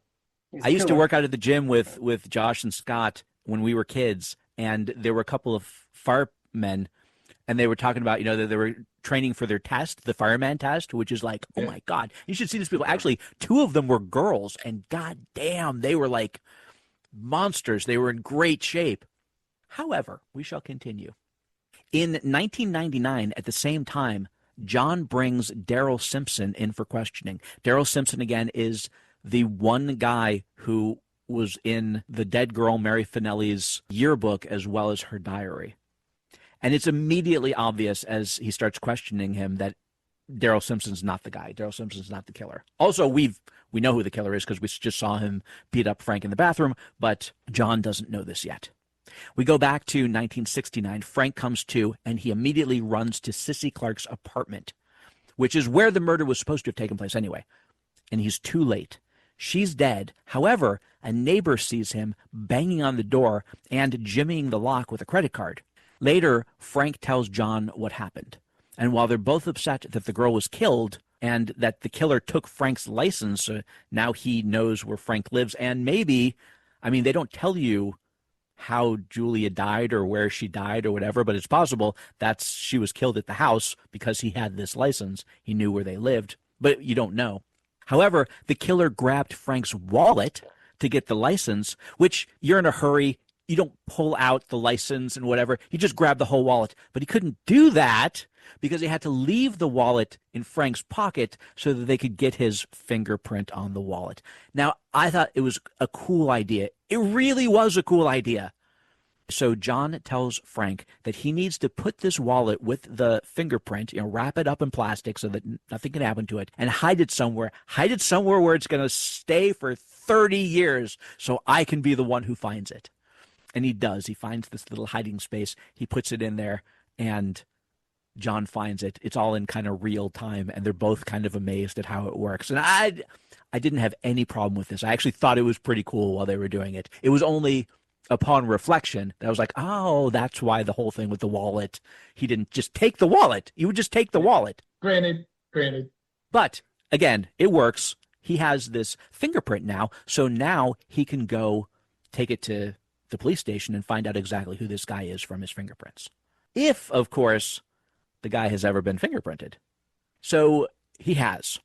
I used to work out at the gym with Josh and Scott when we were kids, and there were a couple of firemen, and they were talking about, that they were training for their test, the fireman test, which is like, oh my God, you should see these people. Actually, two of them were girls, and goddamn, they were like monsters. They were in great shape. However, we shall continue. In 1999, at the same time, John brings Daryl Simpson in for questioning. Daryl Simpson, again, is the one guy who was in the dead girl Mary Finelli's yearbook as well as her diary. And it's immediately obvious as he starts questioning him that Daryl Simpson's not the guy. Daryl Simpson's not the killer. Also, we know who the killer is because we just saw him beat up Frank in the bathroom, but John doesn't know this yet. We go back to 1969. Frank comes to, and he immediately runs to Sissy Clark's apartment, which is where the murder was supposed to have taken place anyway. And he's too late. She's dead. However, a neighbor sees him banging on the door and jimmying the lock with a credit card. Later, Frank tells John what happened. And while they're both upset that the girl was killed and that the killer took Frank's license, now he knows where Frank lives. And maybe, they don't tell you how Julia died or where she died or whatever, but it's possible that she was killed at the house because he had this license. He knew where they lived, but you don't know. However, the killer grabbed Frank's wallet to get the license, which you're in a hurry. You don't pull out the license and whatever. You just grab the whole wallet. But he couldn't do that because he had to leave the wallet in Frank's pocket so that they could get his fingerprint on the wallet. Now, I thought it was a cool idea. It really was a cool idea. So John tells Frank that he needs to put this wallet with the fingerprint, wrap it up in plastic so that nothing can happen to it, and hide it somewhere where it's going to stay for 30 years so I can be the one who finds it. And he does. He finds this little hiding space. He puts it in there, and John finds it. It's all in kind of real time, and they're both kind of amazed at how it works. And I didn't have any problem with this. I actually thought it was pretty cool while they were doing it. It was only upon reflection that I was like, oh, that's why the whole thing with the wallet. He didn't just take the wallet. He would just take the wallet. Granted. But again, it works. He has this fingerprint now, so now he can go take it to the police station and find out exactly who this guy is from his fingerprints. If, of course, the guy has ever been fingerprinted. So he has,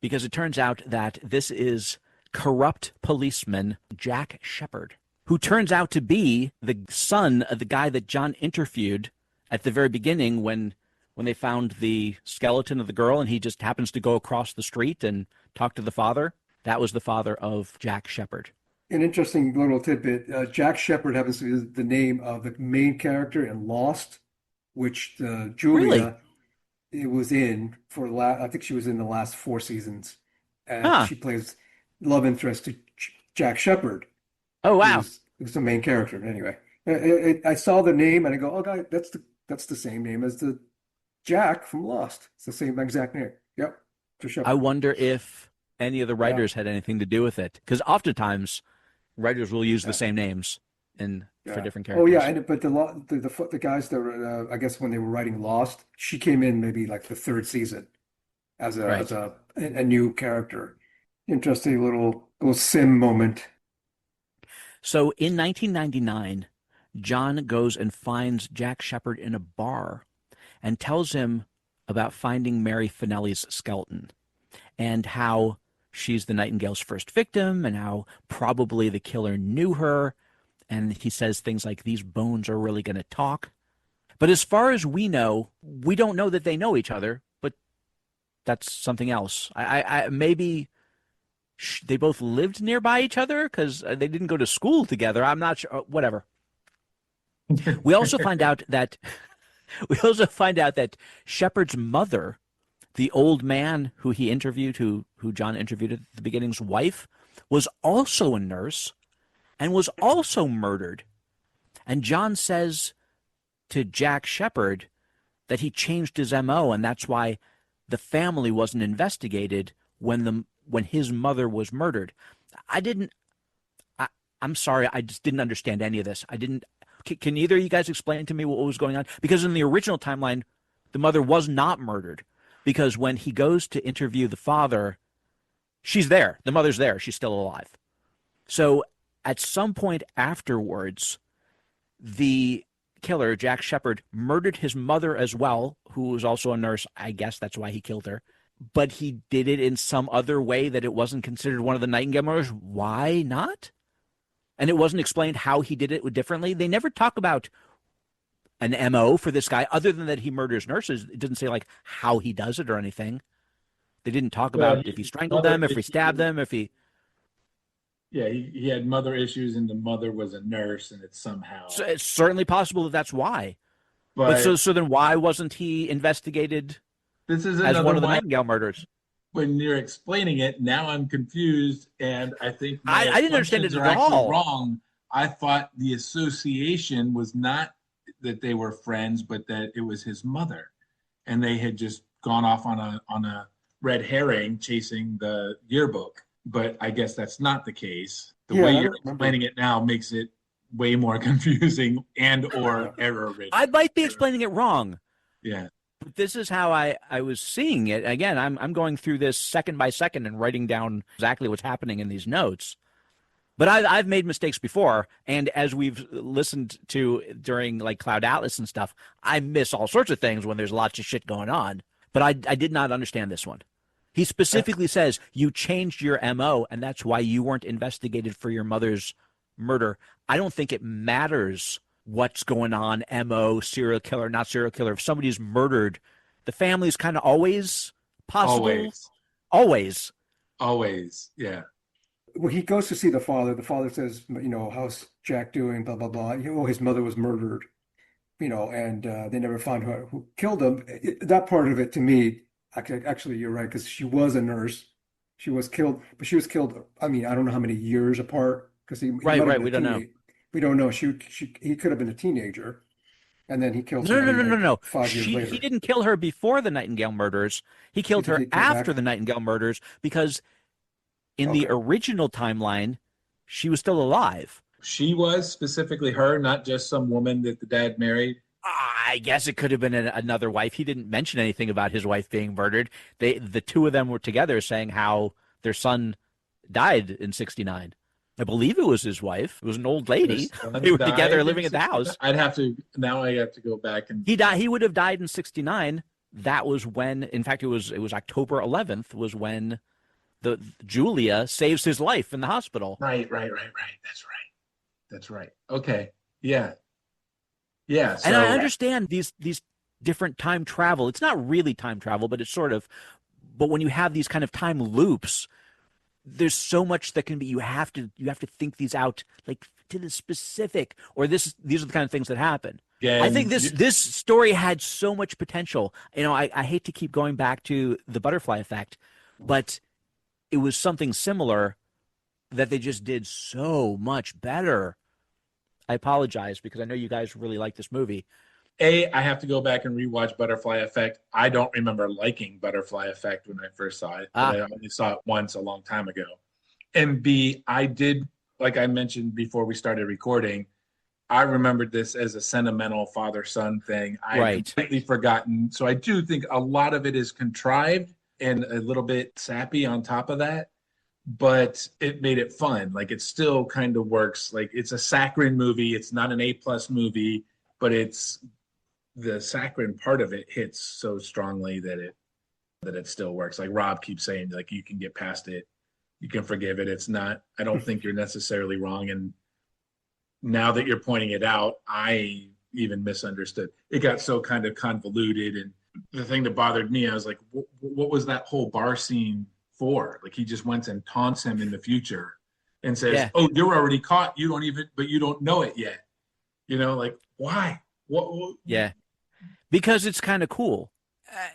because it turns out that this is corrupt policeman Jack Shepherd, who turns out to be the son of the guy that John interviewed at the very beginning when they found the skeleton of the girl, and he just happens to go across the street and talk to the father. That was the father of Jack Shepherd. An interesting little tidbit. Jack Shepherd happens to be the name of the main character in Lost, which Julia it was in for I think she was in the last 4 seasons, and she plays love interest to Jack Shepherd. Oh wow! Who's the main character anyway. I saw the name and I go, oh, God, that's the same name as the Jack from Lost. It's the same exact name. Yep. I wonder if any of the writers had anything to do with it, because oftentimes writers will use the same names for different characters. Oh yeah, but the guys that were, I guess when they were writing Lost, she came in maybe like the 3rd season as a new character. Interesting little sim moment. So in 1999, John goes and finds Jack Shepherd in a bar and tells him about finding Mary Finelli's skeleton and how she's the Nightingale's first victim and how probably the killer knew her. And he says things like, these bones are really going to talk. But as far as we know, we don't know that they know each other, but that's something else. Maybe they both lived nearby each other because they didn't go to school together. I'm not sure. Whatever. We also find out that Shepherd's mother, the old man who he interviewed, who John interviewed at the beginning's wife, was also a nurse and was also murdered. And John says to Jack Shepherd that he changed his MO, and that's why the family wasn't investigated when his mother was murdered. I'm sorry, I just didn't understand any of this. Can either of you guys explain to me what was going on? Because in the original timeline, the mother was not murdered. Because when he goes to interview the father, she's there. The mother's there. She's still alive. So at some point afterwards, the killer, Jack Shepherd, murdered his mother as well, who was also a nurse. I guess that's why he killed her. But he did it in some other way that it wasn't considered one of the Nightingale murders. Why not? And it wasn't explained how he did it differently. They never talk about an MO for this guy other than that he murders nurses. It doesn't say like how he does it or anything. They didn't talk about if he strangled them, if he stabbed them, if he... Yeah, he had mother issues and the mother was a nurse, and it's somehow... So it's certainly possible that that's why. But so then why wasn't he investigated this is as one of the Nightingale murders? When you're explaining it, now I'm confused, and I think I didn't understand it at all. Wrong. I thought the association was not that they were friends, but that it was his mother, and they had just gone off on a red herring chasing the yearbook. But I guess that's not the case. The way you're explaining it now makes it way more confusing or error-ridden. I might be explaining it wrong. Yeah. But this is how I was seeing it. Again, I'm going through this second by second and writing down exactly what's happening in these notes. But I've made mistakes before, and as we've listened to during like Cloud Atlas and stuff, I miss all sorts of things when there's lots of shit going on. But I did not understand this one. He specifically says you changed your MO, and that's why you weren't investigated for your mother's murder. I don't think it matters what's going on, MO, serial killer, not serial killer. If somebody's murdered, the family's kind of always possible. Always. Yeah. Well, he goes to see the father. The father says, how's Jack doing? Blah, blah, blah. His mother was murdered, and they never found who killed him. That part of it, to me, actually, you're right, because she was a nurse. She was killed, but she was killed, I don't know how many years apart, because Right, we don't know. We don't know. He could have been a teenager, and then he killed somebody No. 5 years later. He didn't kill her before the Nightingale murders. He killed her after the Nightingale murders because in the original timeline, she was still alive. She was, specifically her, not just some woman that the dad married. I guess it could have been another wife. He didn't mention anything about his wife being murdered. The two of them were together saying how their son died in '69. I believe it was his wife. It was an old lady. They were together living at the house. I have to go back and he would have died in '69. That was when, in fact, it was October 11th was when the Julia saves his life in the hospital. Right. That's right. Okay. Yeah. Yeah. And I understand these different time travel. It's not really time travel, but it's sort of. But when you have these kind of time loops, there's so much that can be. You have to think these out like to the specific. Or these are the kind of things that happen. Yeah, I think this story had so much potential. I hate to keep going back to the butterfly effect, but it was something similar that they just did so much better. I apologize because I know you guys really like this movie. I have to go back and rewatch Butterfly Effect. I don't remember liking Butterfly Effect when I first saw it. But I only saw it once a long time ago. And B, I did, like I mentioned before we started recording, I remembered this as a sentimental father-son thing. I had completely forgotten. So I do think a lot of it is contrived and a little bit sappy on top of that, but it made it fun. Like it still kind of works. Like it's a saccharine movie. It's not an A+ movie, but the saccharine part of it hits so strongly that it still works. Like Rob keeps saying, like you can get past it, you can forgive it. It's not. I don't think you're necessarily wrong. And now that you're pointing it out, I even misunderstood. It got so kind of convoluted. And the thing that bothered me, I was like, what was that whole bar scene for? Like he just went and taunts him in the future and says, oh, you're already caught. But you don't know it yet. Like why? What? Yeah. Because it's kind of cool.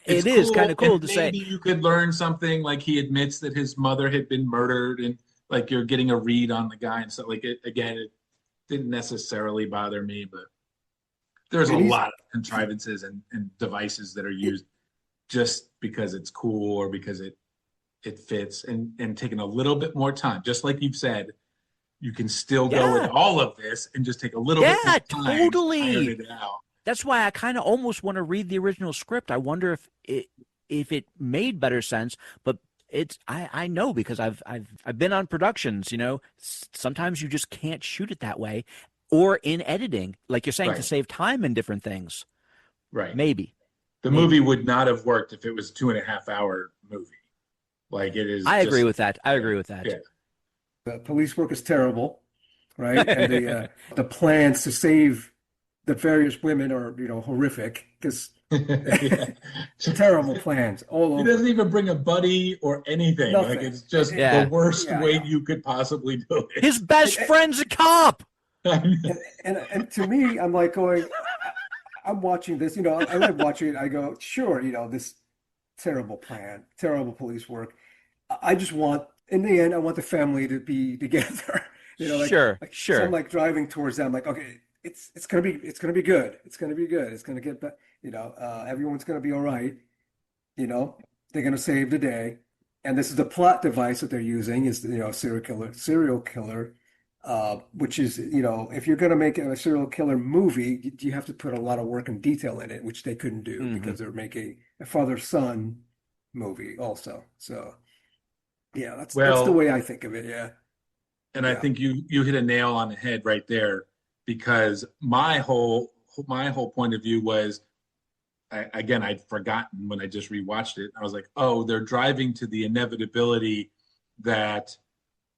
It is kind of cool to say. Maybe you could learn something, like he admits that his mother had been murdered and like you're getting a read on the guy and stuff. Like it didn't necessarily bother me, but there's a lot of contrivances and devices that are used just because it's cool or because it fits, and taking a little bit more time. Just like you've said, you can still go with all of this and just take a little bit more time. Totally. To iron it out. That's why I kind of almost want to read the original script. I wonder if it made better sense, but I know because I've been on productions, sometimes you just can't shoot it that way, or in editing, like you're saying, to save time in different things. Right. Maybe. The movie would not have worked if it was a 2.5 hour movie. Like it is. I agree with that. Yeah. The police work is terrible, right? And the plans to save the various women are, horrific because terrible plans all over. He doesn't even bring a buddy or anything. Nothing. Like it's just the worst way you could possibly do it. His best friend's a cop. And to me, I'm like going, I'm watching this, I like watching it. I go, sure, this terrible plan, terrible police work. I just want, in the end, I want the family to be together. Sure. So I'm like driving towards them, like, okay, it's gonna be good. It's gonna be good. It's gonna get back. Everyone's gonna be all right. They're gonna save the day. And this is the plot device that they're using is serial killer, which is if you're gonna make a serial killer movie, you have to put a lot of work and detail in it, which they couldn't do because they're making a father-son movie also. So yeah, that's the way I think of it. Yeah. And I Yeah. think you hit a nail on the head right there, because my whole point of view was, again, I'd forgotten when I just rewatched it. I was like, oh, they're driving to the inevitability that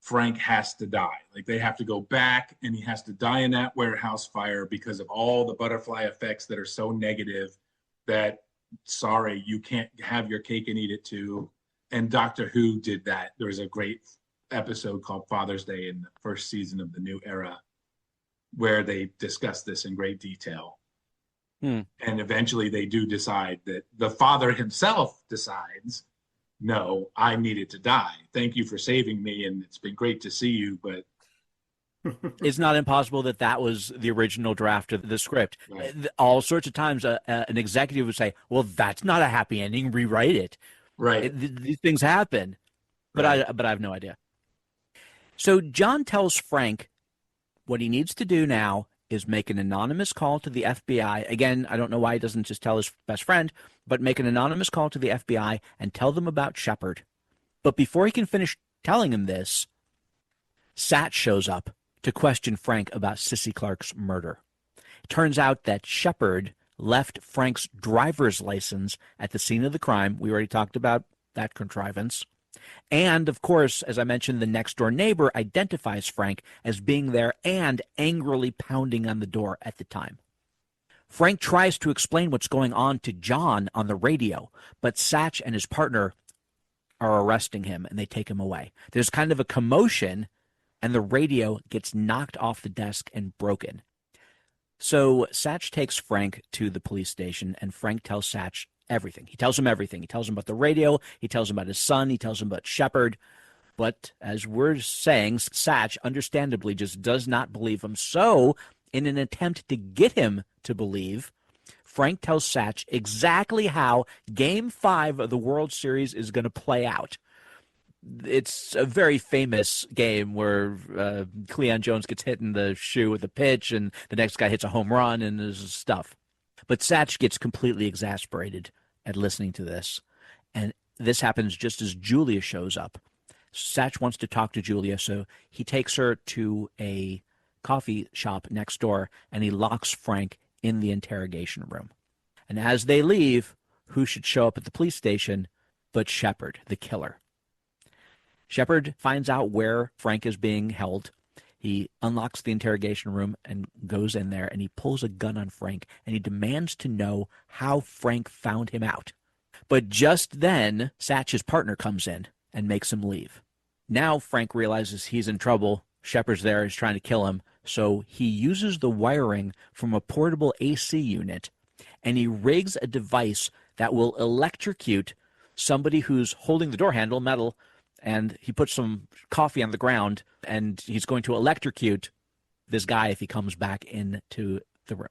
Frank has to die. Like, they have to go back and he has to die in that warehouse fire because of all the butterfly effects that are so negative that, sorry, you can't have your cake and eat it too. And Doctor Who did that. There was a great episode called Father's Day in the first season of the new era where they discuss this in great detail. And eventually they do decide that the father himself decides, no, I needed to die. Thank you for saving me, and it's been great to see you, but It's not impossible that that was the original draft of the script. Right. All sorts of times an executive would say, well, that's not a happy ending, rewrite it. right. These things happen. But Right. I have no idea. So John tells Frank what he needs to do now is make an anonymous call to the FBI. Again, I don't know why he doesn't just tell his best friend, but make an anonymous call to the FBI and tell them about Shepard. But before he can finish telling him this, Satch shows up to question Frank about Sissy Clark's murder. It turns out that Shepard left Frank's driver's license at the scene of the crime. We already talked about that contrivance. And, of course, as I mentioned, the next-door neighbor identifies Frank as being there and angrily pounding on the door at the time. Frank tries to explain what's going on to John on the radio, but Satch and his partner are arresting him, and they take him away. There's kind of a commotion, and the radio gets knocked off the desk and broken. So Satch takes Frank to the police station, and Frank tells Satch everything. He tells him everything. He tells him about the radio. He tells him about his son. He tells him about Shepard. But as we're saying, Satch understandably just does not believe him. So in an attempt to get him to believe, Frank tells Satch exactly how Game 5 of the World Series is going to play out. It's a very famous game where Cleon Jones gets hit in the shoe with a pitch and the next guy hits a home run and there's stuff. But Satch gets completely exasperated at listening to this. And this happens just as Julia shows up. Satch wants to talk to Julia, so he takes her to a coffee shop next door, and he locks Frank in the interrogation room. And as they leave, who should show up at the police station but Shepard, the killer? Shepard finds out where Frank is being held. He unlocks the interrogation room and goes in there, and he pulls a gun on Frank, and he demands to know how Frank found him out. But just then, Satch's partner comes in and makes him leave. Now Frank realizes he's in trouble. Shepard's there, he's trying to kill him, so he uses the wiring from a portable AC unit, and he rigs a device that will electrocute somebody who's holding the door handle, metal, and he puts some coffee on the ground, and he's going to electrocute this guy if he comes back into the room,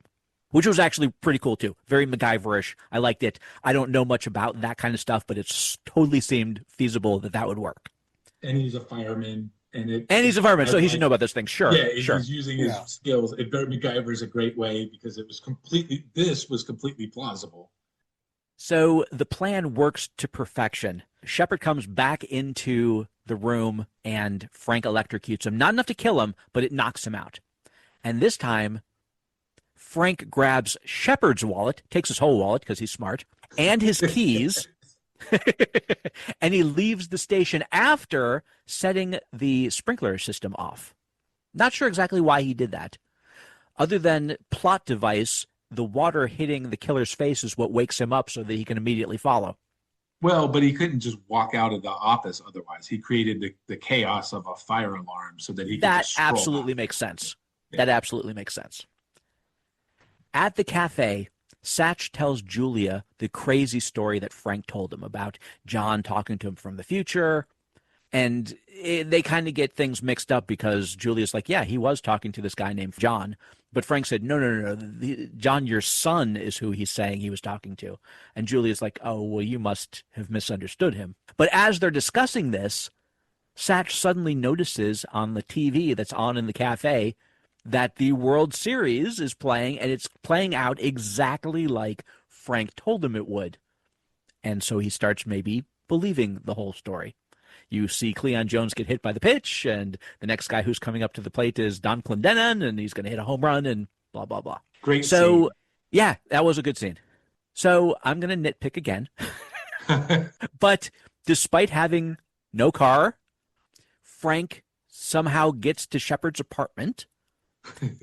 which was actually pretty cool, too. Very MacGyver-ish. I liked it. I don't know much about that kind of stuff, but it totally seemed feasible that that would work. And he's a fireman. And he's a fireman, so he should know about this thing. Sure, Yeah, sure. he's using his skills. MacGyver is a great way because this was completely plausible. So the plan works to perfection. Shepard comes back into the room and Frank electrocutes him. Not enough to kill him, but it knocks him out. And this time, Frank grabs Shepard's wallet, takes his whole wallet because he's smart, and his keys, and he leaves the station after setting the sprinkler system off. Not sure exactly why he did that. Other than plot device, the water hitting the killer's face is what wakes him up so that he can immediately follow. Well, but he couldn't just walk out of the office otherwise. He created the chaos of a fire alarm so that he could That just stroll absolutely out. makes sense. Yeah. That absolutely makes sense. At the cafe, Satch tells Julia the crazy story that Frank told him about John talking to him from the future. And they kind of get things mixed up because Julia's like, yeah, he was talking to this guy named John. But Frank said, no. John, your son, is who he's saying he was talking to. And Julia's like, oh, well, you must have misunderstood him. But as they're discussing this, Satch suddenly notices on the TV that's on in the cafe that the World Series is playing, and it's playing out exactly like Frank told him it would. And so he starts maybe believing the whole story. You see Cleon Jones get hit by the pitch, and the next guy who's coming up to the plate is Don Clendenon, and he's going to hit a home run, and blah, blah, blah. Great So, scene. yeah, that was a good scene. So I'm going to nitpick again. But despite having no car, Frank somehow gets to Shepard's apartment,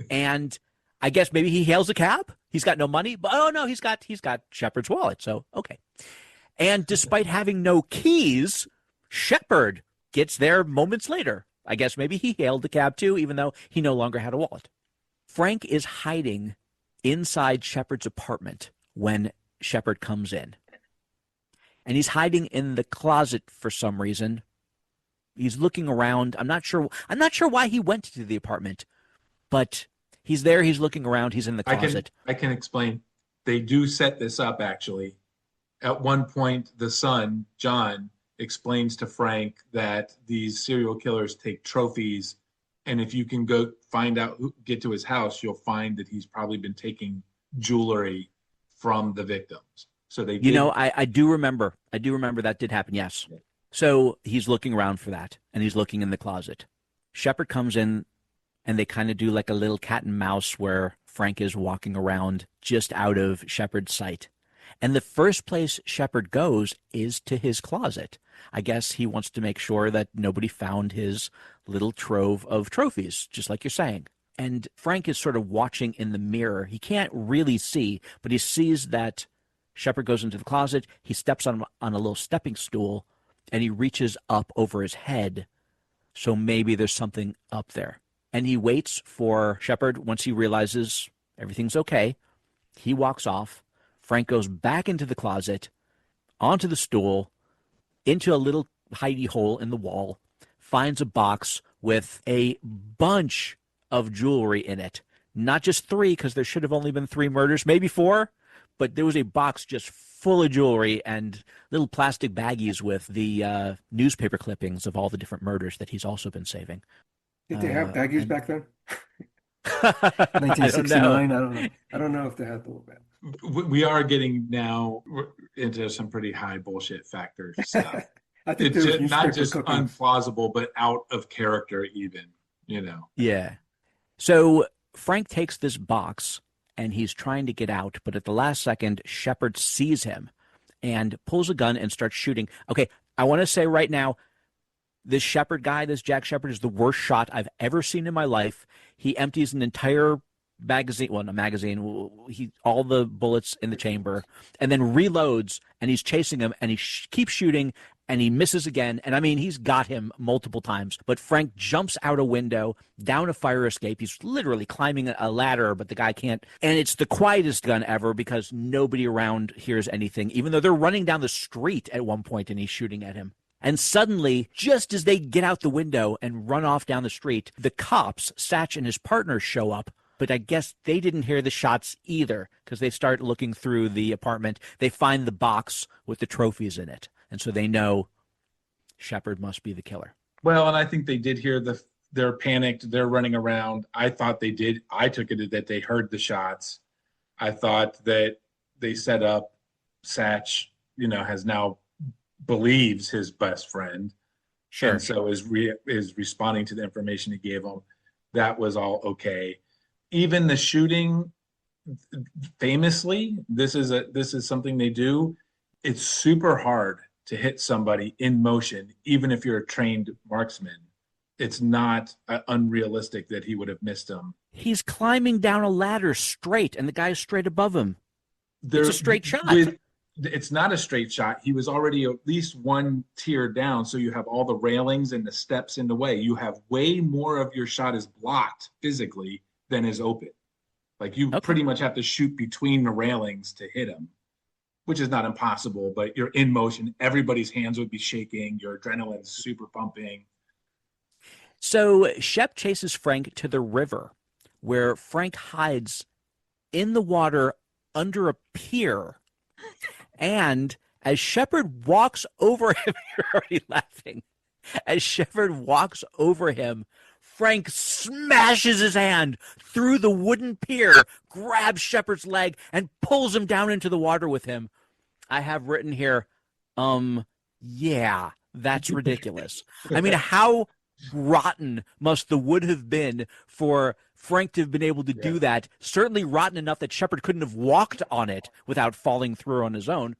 and I guess maybe he hails a cab. He's got no money, but oh no, he's got Shepard's wallet. So okay. And despite having no keys, Shepard gets there moments later. I guess maybe he hailed the cab too, even though he no longer had a wallet. Frank is hiding inside Shepard's apartment when Shepard comes in. And he's hiding in the closet for some reason. He's looking around. I'm not sure why he went to the apartment, but he's there, he's looking around, he's in the closet. I can explain. They do set this up, actually. At one point, the son, John, explains to Frank that these serial killers take trophies, and if you can go get to his house, you'll find that he's probably been taking jewelry from the victims. So they I do remember that did happen, yes. Yeah. So he's looking around for that, and he's looking in the closet. Shepard comes in, and they kind of do like a little cat and mouse where Frank is walking around just out of Shepard's sight. And the first place Shepard goes is to his closet. I guess he wants to make sure that nobody found his little trove of trophies, just like you're saying. And Frank is sort of watching in the mirror. He can't really see, but he sees that Shepard goes into the closet. He steps on a little stepping stool, and he reaches up over his head. So maybe there's something up there. And he waits for Shepard. Once he realizes everything's okay, he walks off. Frank goes back into the closet, onto the stool, into a little hidey hole in the wall, finds a box with a bunch of jewelry in it. Not just 3, because there should have only been 3 murders, maybe 4, but there was a box just full of jewelry and little plastic baggies with the newspaper clippings of all the different murders that he's also been saving. Did they have baggies back then? I 1969. I don't know if they had the bag. We are getting now into some pretty high bullshit factor stuff. I think It's there was just, not newspaper just clippings. unplausible, but out of character even, Yeah. So Frank takes this box, and he's trying to get out, but at the last second, Shepard sees him and pulls a gun and starts shooting. Okay, I want to say right now, this Shepard guy, this Jack Shepard, is the worst shot I've ever seen in my life. He empties an entire magazine, well, not magazine, all the bullets in the chamber, and then reloads, and he's chasing him, and he keeps shooting, and he misses again. And I mean, he's got him multiple times, but Frank jumps out a window, down a fire escape. He's literally climbing a ladder, but the guy can't. And it's the quietest gun ever because nobody around hears anything, even though they're running down the street at one point, and he's shooting at him. And suddenly, just as they get out the window and run off down the street, the cops, Satch and his partner, show up. But I guess they didn't hear the shots either because they start looking through the apartment. They find the box with the trophies in it. And so they know Shepard must be the killer. Well, and I think they did hear they're panicked. They're running around. I thought they did. I took it that they heard the shots. I thought that they set up Satch, has now believes his best friend. Sure. And so is responding to the information he gave him. That was all okay. Even the shooting, famously, this is something they do. It's super hard to hit somebody in motion, even if you're a trained marksman. It's not unrealistic that he would have missed him. He's climbing down a ladder straight, and the guy's straight above him. It's a straight shot. It's not a straight shot. He was already at least one tier down, so you have all the railings and the steps in the way. You have way more of your shot is blocked physically than is open. Like you pretty much have to shoot between the railings to hit him, which is not impossible, but you're in motion. Everybody's hands would be shaking. Your adrenaline's super pumping. So Shep chases Frank to the river, where Frank hides in the water under a pier. And as Shepard walks over him, you're already laughing. As Shepard walks over him, Frank smashes his hand through the wooden pier, grabs Shepard's leg, and pulls him down into the water with him. I have written here, yeah, That's ridiculous. I mean, how rotten must the wood have been for Frank to have been able to do that? Certainly rotten enough that Shepard couldn't have walked on it without falling through on his own.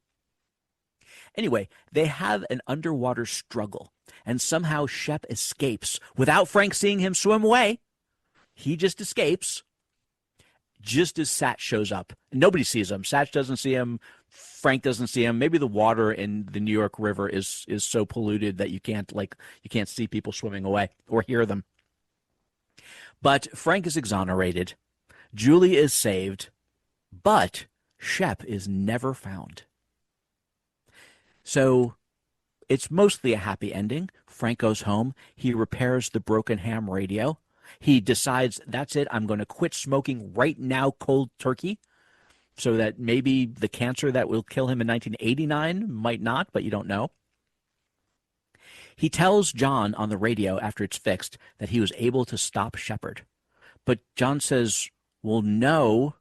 Anyway, they have an underwater struggle, and somehow Shep escapes without Frank seeing him swim away. He just escapes just as Satch shows up. Nobody sees him. Satch doesn't see him. Frank doesn't see him. Maybe the water in the New York River is so polluted that you can't see people swimming away or hear them. But Frank is exonerated. Julie is saved, but Shep is never found. So it's mostly a happy ending. Frank goes home. He repairs the broken ham radio. He decides, that's it, I'm going to quit smoking right now, cold turkey, so that maybe the cancer that will kill him in 1989 might not, but you don't know. He tells John on the radio after it's fixed that he was able to stop Shepard. But John says, well, no,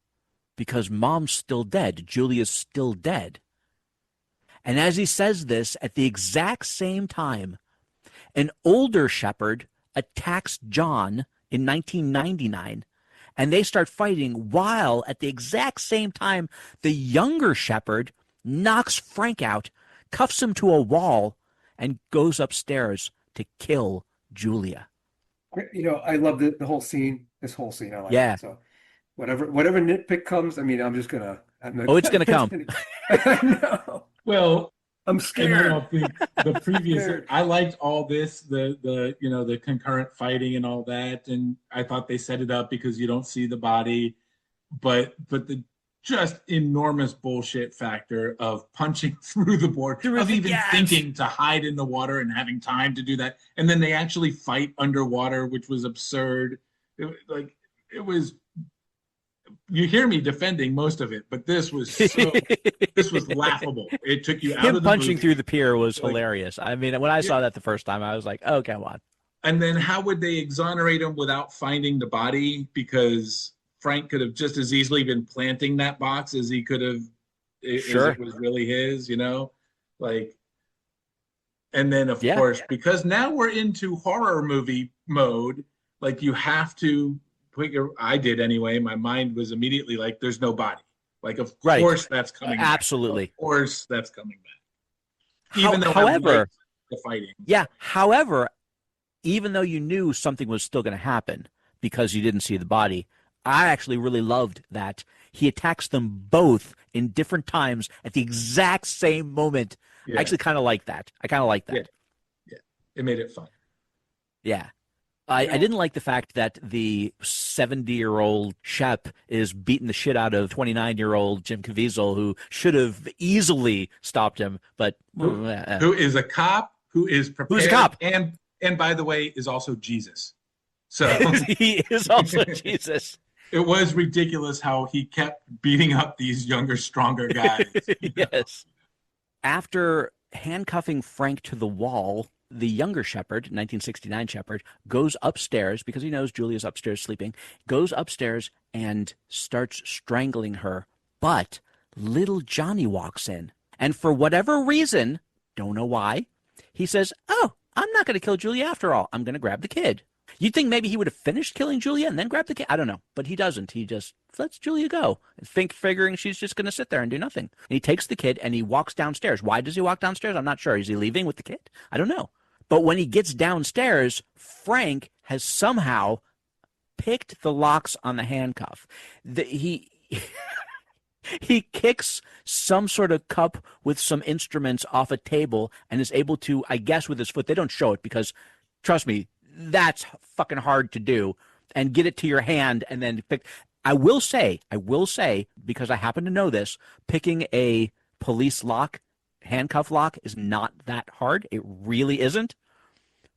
because Mom's still dead. Julia's still dead. And as he says this, at the exact same time, an older Shepard attacks John in 1999, and they start fighting while at the exact same time, the younger Shepard knocks Frank out, cuffs him to a wall, and goes upstairs to kill Julia. You know, I love the whole scene. This whole scene, I like Yeah. it. So whatever nitpick comes, I mean, it's gonna come. I know. Well, I'm and I scared. don't think the previous. Scared. I liked all this, the concurrent fighting and all that, and I thought they set it up because you don't see the body, but the just enormous bullshit factor of punching through the board, of even thinking to hide in the water and having time to do that, and then they actually fight underwater, which was absurd. It was. You hear me defending most of it, but this was laughable. It took you out Him of the punching movie. through the pier was hilarious. I mean, when I saw that the first time, I was like, oh, come on. And then how would they exonerate him without finding the body? Because Frank could have just as easily been planting that box as he could have, Sure. as it was really his, and then of course, because now we're into horror movie mode, you have to I did anyway. My mind was immediately like, there's no body. Of course that's coming back. Absolutely. Of course that's coming back. However, the fighting. Yeah. However, even though you knew something was still going to happen because you didn't see the body, I actually really loved that he attacks them both in different times at the exact same moment. Yeah. I actually kind of like that. Yeah. It made it fun. Yeah. I didn't like the fact that the 70-year-old Shep is beating the shit out of 29-year-old Jim Caviezel, who should have easily stopped him, but who is a cop, who is prepared, who's a cop, and by the way, is also Jesus. So he is also Jesus. It was ridiculous how he kept beating up these younger, stronger guys. Yes. After handcuffing Frank to the wall, the younger Shepard, 1969 Shepard, goes upstairs because he knows Julia's upstairs sleeping, goes upstairs and starts strangling her. But little Johnny walks in. And for whatever reason, don't know why, he says, oh, I'm not going to kill Julia after all. I'm going to grab the kid. You'd think maybe he would have finished killing Julia and then grabbed the kid. I don't know. But he doesn't. He just lets Julia go, figuring she's just going to sit there and do nothing. And he takes the kid and he walks downstairs. Why does he walk downstairs? I'm not sure. Is he leaving with the kid? I don't know. But when he gets downstairs, Frank has somehow picked the locks on the handcuff. He kicks some sort of cup with some instruments off a table and is able to, I guess with his foot, they don't show it because, trust me, that's fucking hard to do, and get it to your hand and then pick. I will say, because I happen to know this, picking a police lock, handcuff lock, is not that hard. It really isn't.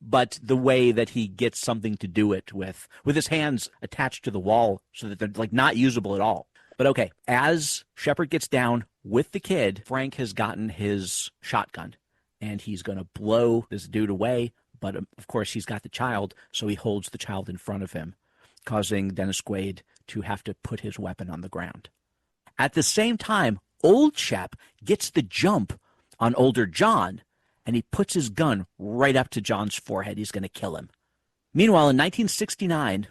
But the way that he gets something to do it with his hands attached to the wall so that they're not usable at all. But okay, as Shepard gets down with the kid, Frank has gotten his shotgun and he's going to blow this dude away. But of course, he's got the child, so he holds the child in front of him, causing Dennis Quaid to have to put his weapon on the ground. At the same time, old Shep gets the jump on older John, and he puts his gun right up to John's forehead. He's going to kill him. Meanwhile, in 1969,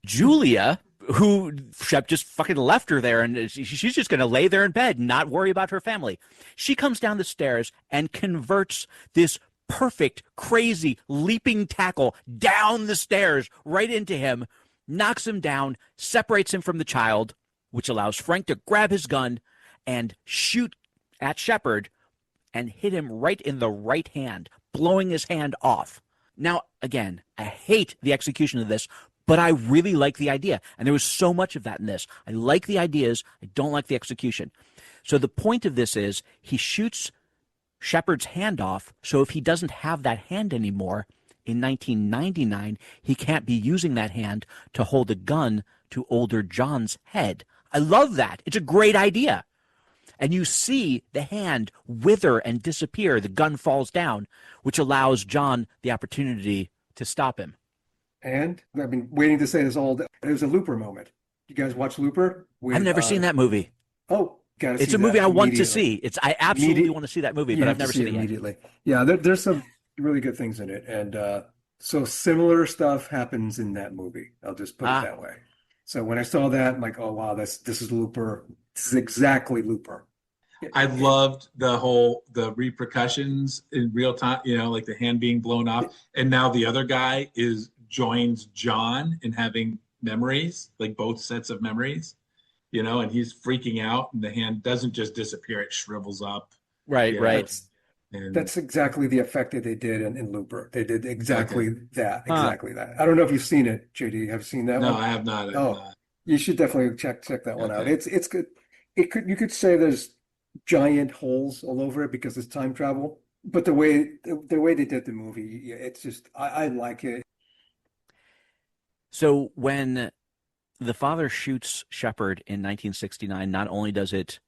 Julia, who Shep just fucking left her there, and she's just going to lay there in bed and not worry about her family. She comes down the stairs and converts this perfect, crazy, leaping tackle down the stairs right into him, knocks him down, separates him from the child, which allows Frank to grab his gun and shoot at Shepard and hit him right in the right hand, blowing his hand off. Now, again, I hate the execution of this, but I really like the idea. And there was so much of that in this. I like the ideas. I don't like the execution. So the point of this is he shoots Shepard's hand off. So if he doesn't have that hand anymore in 1999, he can't be using that hand to hold a gun to older John's head. I love that. It's a great idea. And you see the hand wither and disappear. The gun falls down, which allows John the opportunity to stop him. And I've been waiting to say this all day. It was a Looper moment. You guys watch Looper? I've never seen that movie. Oh, gotta see It's a movie that I want to immediately. see. I absolutely want to see that movie, You but have I've to never see seen it it yet. immediately. Yeah, there's some really good things in it. And so similar stuff happens in that movie. I'll just put it that way. So when I saw that, I'm like, oh, wow, this is Looper. This is exactly Looper. I loved the repercussions in real time, like the hand being blown off. And now the other guy joins John in having memories, like both sets of memories, and he's freaking out and the hand doesn't just disappear, it shrivels up. Right, right. That's exactly the effect that they did in Looper. They did exactly that. Huh. I don't know if you've seen it, JD. Have you seen that one? No, I have not. You should definitely check that one out. Okay. It's good. You could say there's giant holes all over it because it's time travel, but the way they did the movie, it's just I like it. So when the father shoots Shepard in 1969, not only does it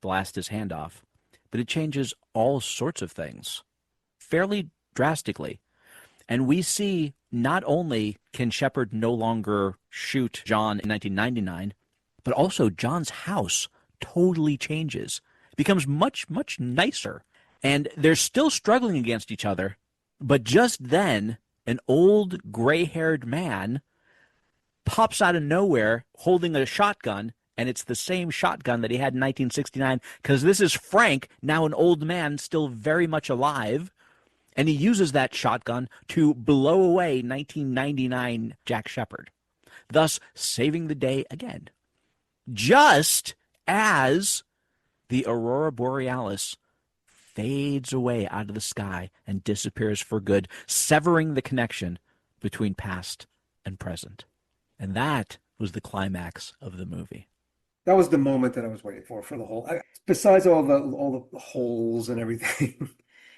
blast his hand off, but it changes all sorts of things fairly drastically. And we see not only can Shepard no longer shoot John in 1999, but also John's house totally changes. It becomes much, much nicer. And they're still struggling against each other. But just then, an old gray-haired man pops out of nowhere holding a shotgun, and it's the same shotgun that he had in 1969, because this is Frank, now an old man, still very much alive, and he uses that shotgun to blow away 1999 Jack Shepard, thus saving the day again. Just as the Aurora Borealis fades away out of the sky and disappears for good, severing the connection between past and present. And that was the climax of the movie. That was the moment that I was waiting for the whole. Besides all the holes and everything,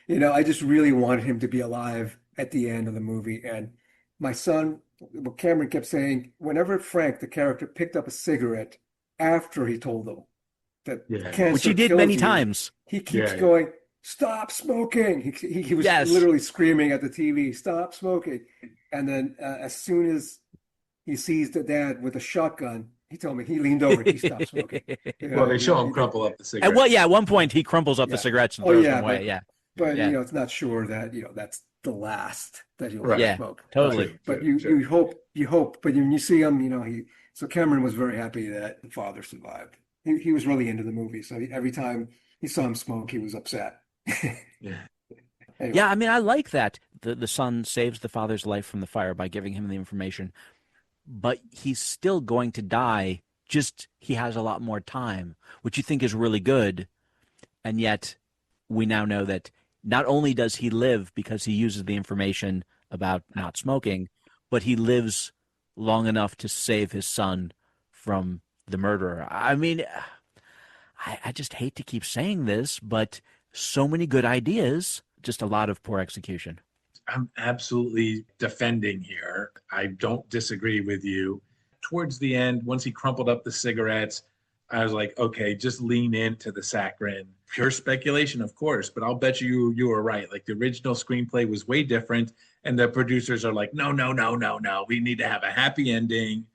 I just really wanted him to be alive at the end of the movie. And my son, what Cameron kept saying, whenever Frank, the character, picked up a cigarette after he told them that cancer which he did kills many you, times. he keeps going, "Stop smoking!" He was literally screaming at the TV, "Stop smoking!" And then as soon as he sees the dad with a shotgun, he told me he leaned over and he stopped smoking. Well, they show him crumple up the cigarette. At one point he crumples up the cigarettes and throws them away. But it's not sure that that's the last that he'll smoke. Totally. But you hope. But when you see him, so Cameron was very happy that the father survived. He was really into the movie, so every time he saw him smoke, he was upset. Yeah. Anyway. Yeah, I mean, I like that the son saves the father's life from the fire by giving him the information, but he's still going to die, just he has a lot more time, which you think is really good. And yet we now know that not only does he live because he uses the information about not smoking, but he lives long enough to save his son from the murderer. I mean, I just hate to keep saying this, but so many good ideas, just a lot of poor execution. I'm absolutely defending here. I don't disagree with you. Towards the end, once he crumpled up the cigarettes, I was like, okay, just lean into the saccharine. Pure speculation, of course, but I'll bet you were right. Like the original screenplay was way different, and the producers are like, no. We need to have a happy ending.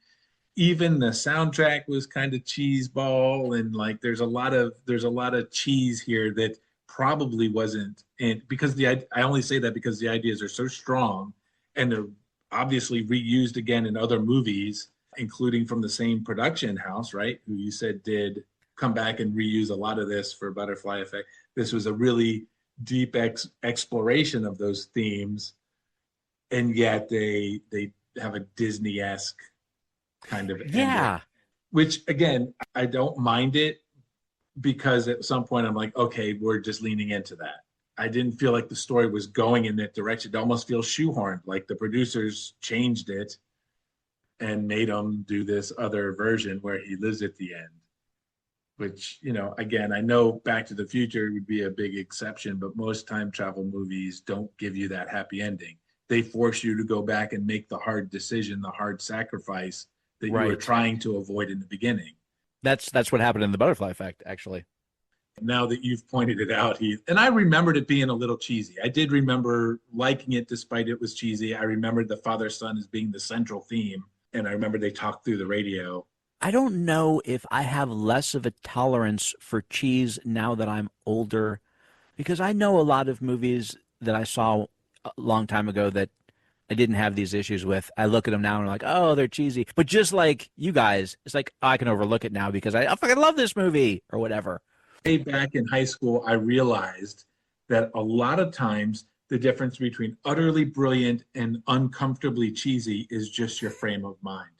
Even the soundtrack was kind of cheeseball, and like there's a lot of cheese here that probably wasn't in, because I only say that because the ideas are so strong and they're obviously reused again in other movies, including from the same production house, right? Who you said did come back and reuse a lot of this for Butterfly Effect. This was a really deep exploration of those themes, and yet they have a Disney-esque kind of ending, which again, I don't mind it, because at some point I'm like, okay, we're just leaning into that. I didn't feel like the story was going in that direction. It almost feels shoehorned, like the producers changed it and made him do this other version where he lives at the end, which, you know, again, I know Back to the Future would be a big exception, but most time travel movies don't give you that happy ending. They force you to go back and make the hard decision, the hard sacrifice that you were trying to avoid in the beginning. That's what happened in the Butterfly Effect, actually. Now that you've pointed it out, Heath, and I remembered it being a little cheesy. I did remember liking it despite it was cheesy. I remembered the father-son as being the central theme, and I remember they talked through the radio. I don't know if I have less of a tolerance for cheese now that I'm older, because I know a lot of movies that I saw a long time ago that I didn't have these issues with. I look at them now and I'm like, oh, they're cheesy. But just like you guys, it's like, oh, I can overlook it now because I fucking love this movie or whatever. Way back in high school, I realized that a lot of times the difference between utterly brilliant and uncomfortably cheesy is just your frame of mind.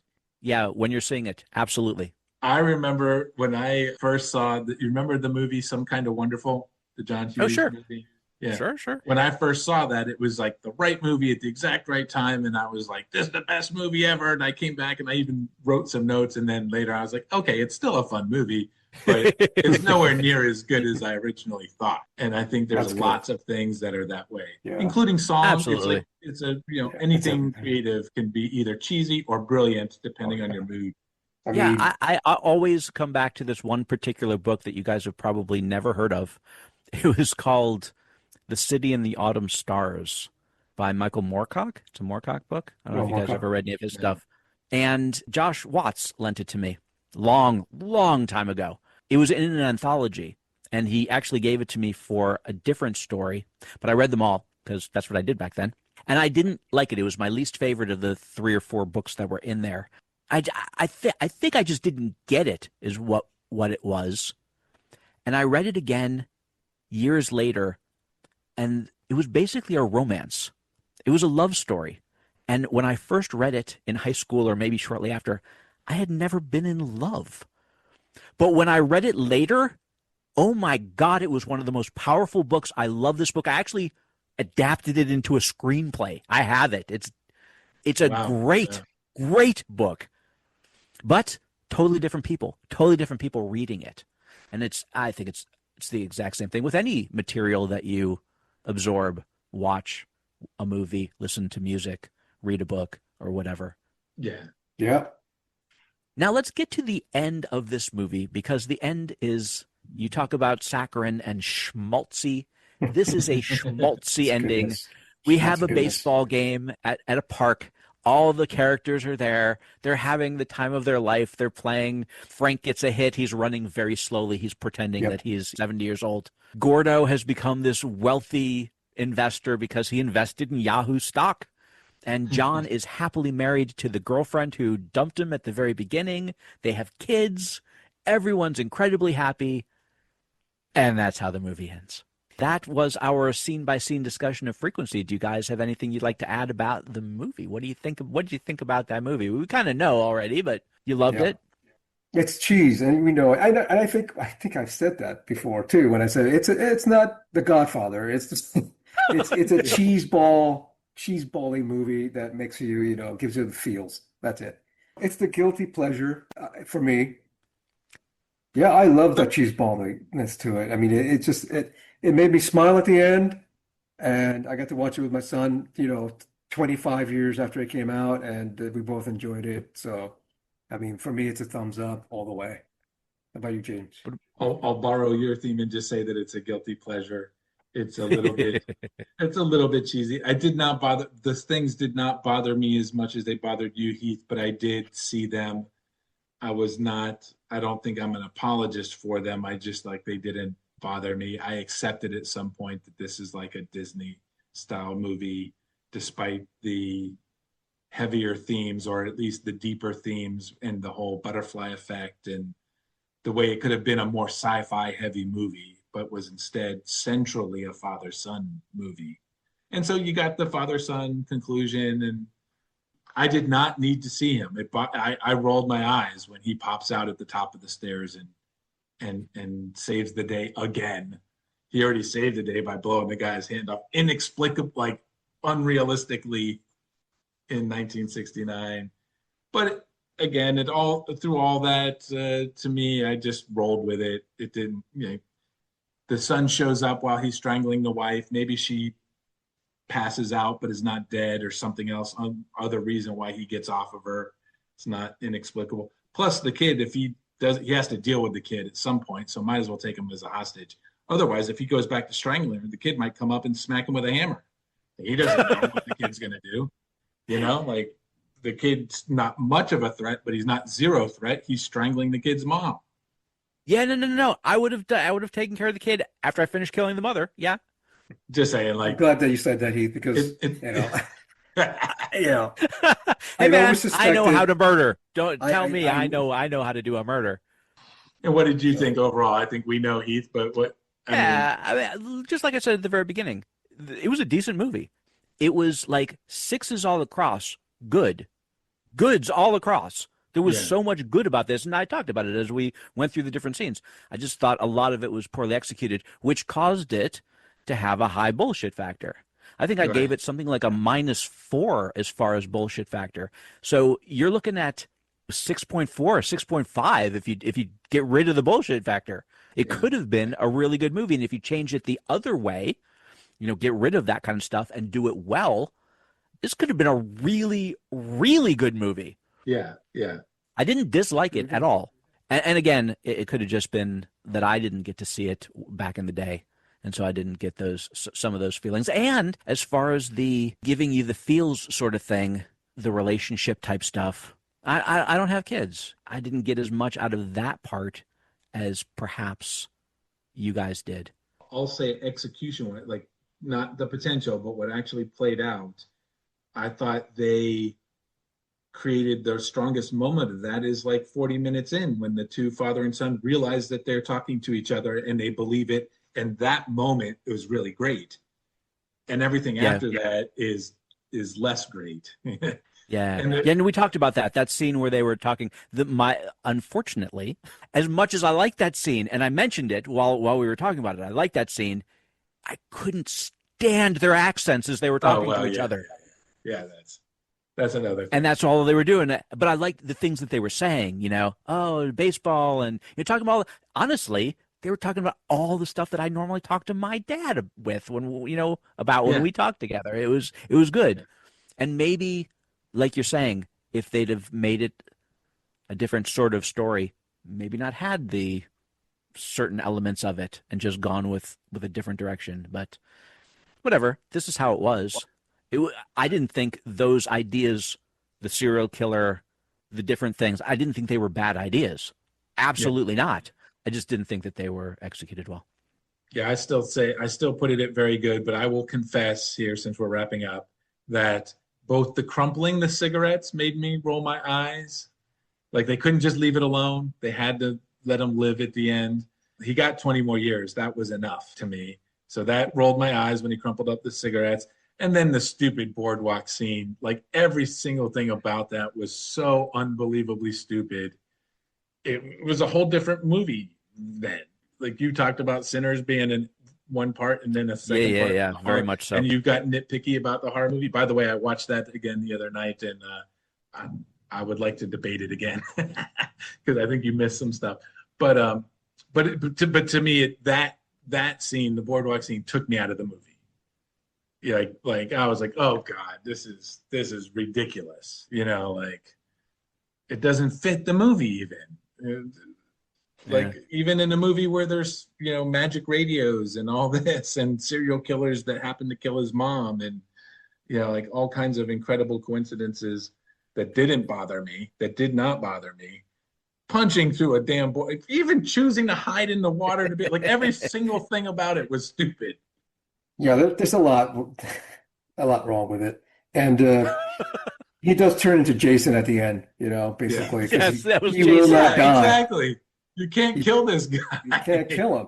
Yeah, when you're seeing it, absolutely. I remember when I first saw, you remember the movie Some Kind of Wonderful, the John Hughes movie? Yeah. Sure. When I first saw that, it was like the right movie at the exact right time. And I was like, this is the best movie ever. And I came back and I even wrote some notes. And then later I was like, okay, it's still a fun movie, but it's nowhere near as good as I originally thought. And I think there's lots of things that are that way, including songs. Absolutely. It's a, you know, anything creative can be either cheesy or brilliant, depending on your mood. I always come back to this one particular book that you guys have probably never heard of. It was called The City and the Autumn Stars by Michael Moorcock. It's a Moorcock book. I don't know if you guys ever read any of his stuff. And Josh Watts lent it to me long time ago. It was in an anthology, and he actually gave it to me for a different story, but I read them all because that's what I did back then. And I didn't like it. It was my least favorite of the 3 or 4 books that were in there. I think I just didn't get it, is what it was. And I read it again years later, and it was basically a romance. It was a love story. And when I first read it in high school or maybe shortly after, I had never been in love. But when I read it later, oh my God, it was one of the most powerful books. I love this book. I actually adapted it into a screenplay. I have it. It's a great book. But totally different people reading it. And I think it's the exact same thing with any material that you absorb, watch a movie, listen to music, read a book, or whatever. Yeah. Now let's get to the end of this movie, because the end is, you talk about saccharine and schmaltzy. This is a schmaltzy ending. Goodness. We have a baseball game at a park. All the characters are there. They're having the time of their life. They're playing. Frank gets a hit. He's running very slowly. He's pretending that he's 70 years old. Gordo has become this wealthy investor because he invested in Yahoo stock. And John is happily married to the girlfriend who dumped him at the very beginning. They have kids. Everyone's incredibly happy. And that's how the movie ends. That was our scene-by-scene discussion of Frequency. Do you guys have anything you'd like to add about the movie? What do you think? What did you think about that movie? We kind of know already, but you loved it. It's cheese, and we know it. I think I've said that before too. When I said it's not The Godfather. It's just it's a cheesebally movie that makes you gives you the feels. That's it. It's the guilty pleasure for me. Yeah, I love the cheeseballiness to it. I mean, it made me smile at the end, and I got to watch it with my son, 25 years after it came out, and we both enjoyed it. So, I mean, for me, it's a thumbs up all the way. How about you, James? I'll borrow your theme and just say that it's a guilty pleasure. It's a little bit cheesy. Those things did not bother me as much as they bothered you, Heath, but I did see them. I don't think I'm an apologist for them. I just they didn't bother me. I accepted at some point that this is like a Disney style movie, despite the heavier themes, or at least the deeper themes, and the whole butterfly effect, and the way it could have been a more sci-fi heavy movie, but was instead centrally a father-son movie. And so you got the father-son conclusion, and I did not need to see him. I rolled my eyes when he pops out at the top of the stairs and saves the day again. He already saved the day by blowing the guy's hand off, inexplicably, like unrealistically, in 1969. But again, through all that, to me, I just rolled with it. It didn't, the son shows up while he's strangling the wife. Maybe she passes out but is not dead, or something else, other reason why he gets off of her. It's not inexplicable. Plus the kid, if he has to deal with the kid at some point, so might as well take him as a hostage. Otherwise, if he goes back to strangling her, the kid might come up and smack him with a hammer. He doesn't know what the kid's going to do. Like, the kid's not much of a threat, but he's not zero threat. He's strangling the kid's mom. Yeah, no. I would have taken care of the kid after I finished killing the mother. Yeah. Just saying, like, I'm glad that you said that, Heath, because Hey man, I know suspected- how to murder. Don't tell me I know how to do a murder. And what did you think overall? I think we know Heath, but what? I mean, just like I said at the very beginning, it was a decent movie. It was like sixes all across, goods all across. There was so much good about this, and I talked about it as we went through the different scenes. I just thought a lot of it was poorly executed, which caused it to have a high bullshit factor. I think I gave it something like a -4 as far as bullshit factor. So you're looking at 6.4 or 6.5 if you get rid of the bullshit factor. It could have been a really good movie, and if you change it the other way, get rid of that kind of stuff and do it well, this could have been a really, really good movie. Yeah. I didn't dislike it at all. And again, it could have just been that I didn't get to see it back in the day. And so I didn't get some of those feelings. And as far as the giving you the feels sort of thing, the relationship type stuff, I don't have kids. I didn't get as much out of that part as perhaps you guys did. I'll say execution, like not the potential, but what actually played out. I thought they created their strongest moment of that is like 40 minutes in, when the two father and son realize that they're talking to each other and they believe it. And that moment was really great. And everything after that is less great. And we talked about that scene where they were talking. Unfortunately, as much as I like that scene, and I mentioned it while we were talking about it, I like that scene. I couldn't stand their accents as they were talking to each other. Yeah, that's another thing. And that's all they were doing. But I liked the things that they were saying. Baseball, and you're talking about. Honestly, they were talking about all the stuff that I normally talk to my dad with when we talk together. It was good, and maybe, like you're saying, if they'd have made it a different sort of story, maybe not had the certain elements of it and just gone with a different direction. But whatever, this is how it was. I didn't think those ideas, the serial killer, the different things, I didn't think they were bad ideas. Absolutely not. I just didn't think that they were executed well. Yeah, I still put it at very good, but I will confess here, since we're wrapping up, that both the crumpling the cigarettes made me roll my eyes. Like, they couldn't just leave it alone. They had to let him live at the end. He got 20 more years. That was enough to me. So that rolled my eyes when he crumpled up the cigarettes. And then the stupid boardwalk scene, like every single thing about that was so unbelievably stupid. It was a whole different movie then. Like, you talked about Sinners being in one part and then a second part. Yeah, very much so. And you got nitpicky about the horror movie. By the way, I watched that again the other night, and I would like to debate it again because I think you missed some stuff. But to me, that scene, the boardwalk scene, took me out of the movie. Yeah, like I was like, oh God, this is ridiculous. Like, it doesn't fit the movie even. Even in a movie where there's magic radios and all this and serial killers that happen to kill his mom and like all kinds of incredible coincidences that did not bother me, punching through a damn boy, even choosing to hide in the water to be like every single thing about it was stupid. Yeah, there's a lot wrong with it. And he does turn into Jason at the end, basically, because Yes, that was he will Jason. not die. Exactly. You can't kill this guy. You can't kill him.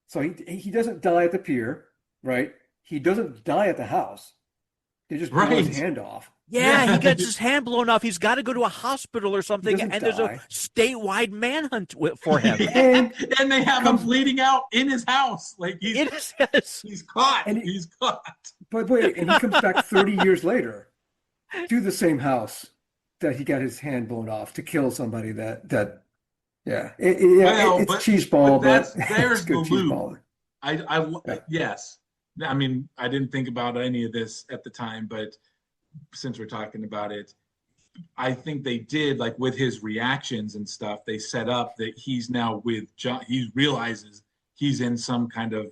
So he doesn't die at the pier, right? He doesn't die at the house. They just blow his hand off. Yeah, he gets his hand blown off. He's got to go to a hospital or something, and there's a die. statewide manhunt for him. And they have him bleeding out in his house. Like he's caught. He's caught. But wait, and he comes back 30 years later to the same house that he got his hand blown off to kill somebody it's cheeseball, but there's it's good the loop. Cheeseball. Yes. I mean, I didn't think about any of this at the time, but since we're talking about it, I think they did, like with his reactions and stuff, they set up that he's now with John. He realizes he's in some kind of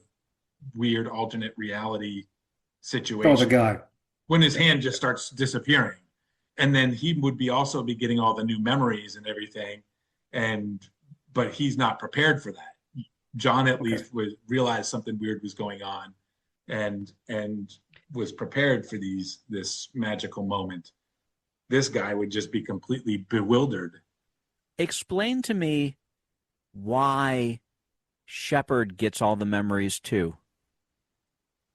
weird alternate reality situation. Oh, the guy. When his hand just starts disappearing. And then he would also be getting all the new memories and everything. But he's not prepared for that. John at least realized something weird was going on and was prepared for this magical moment. This guy would just be completely bewildered. Explain to me why Shepard gets all the memories too,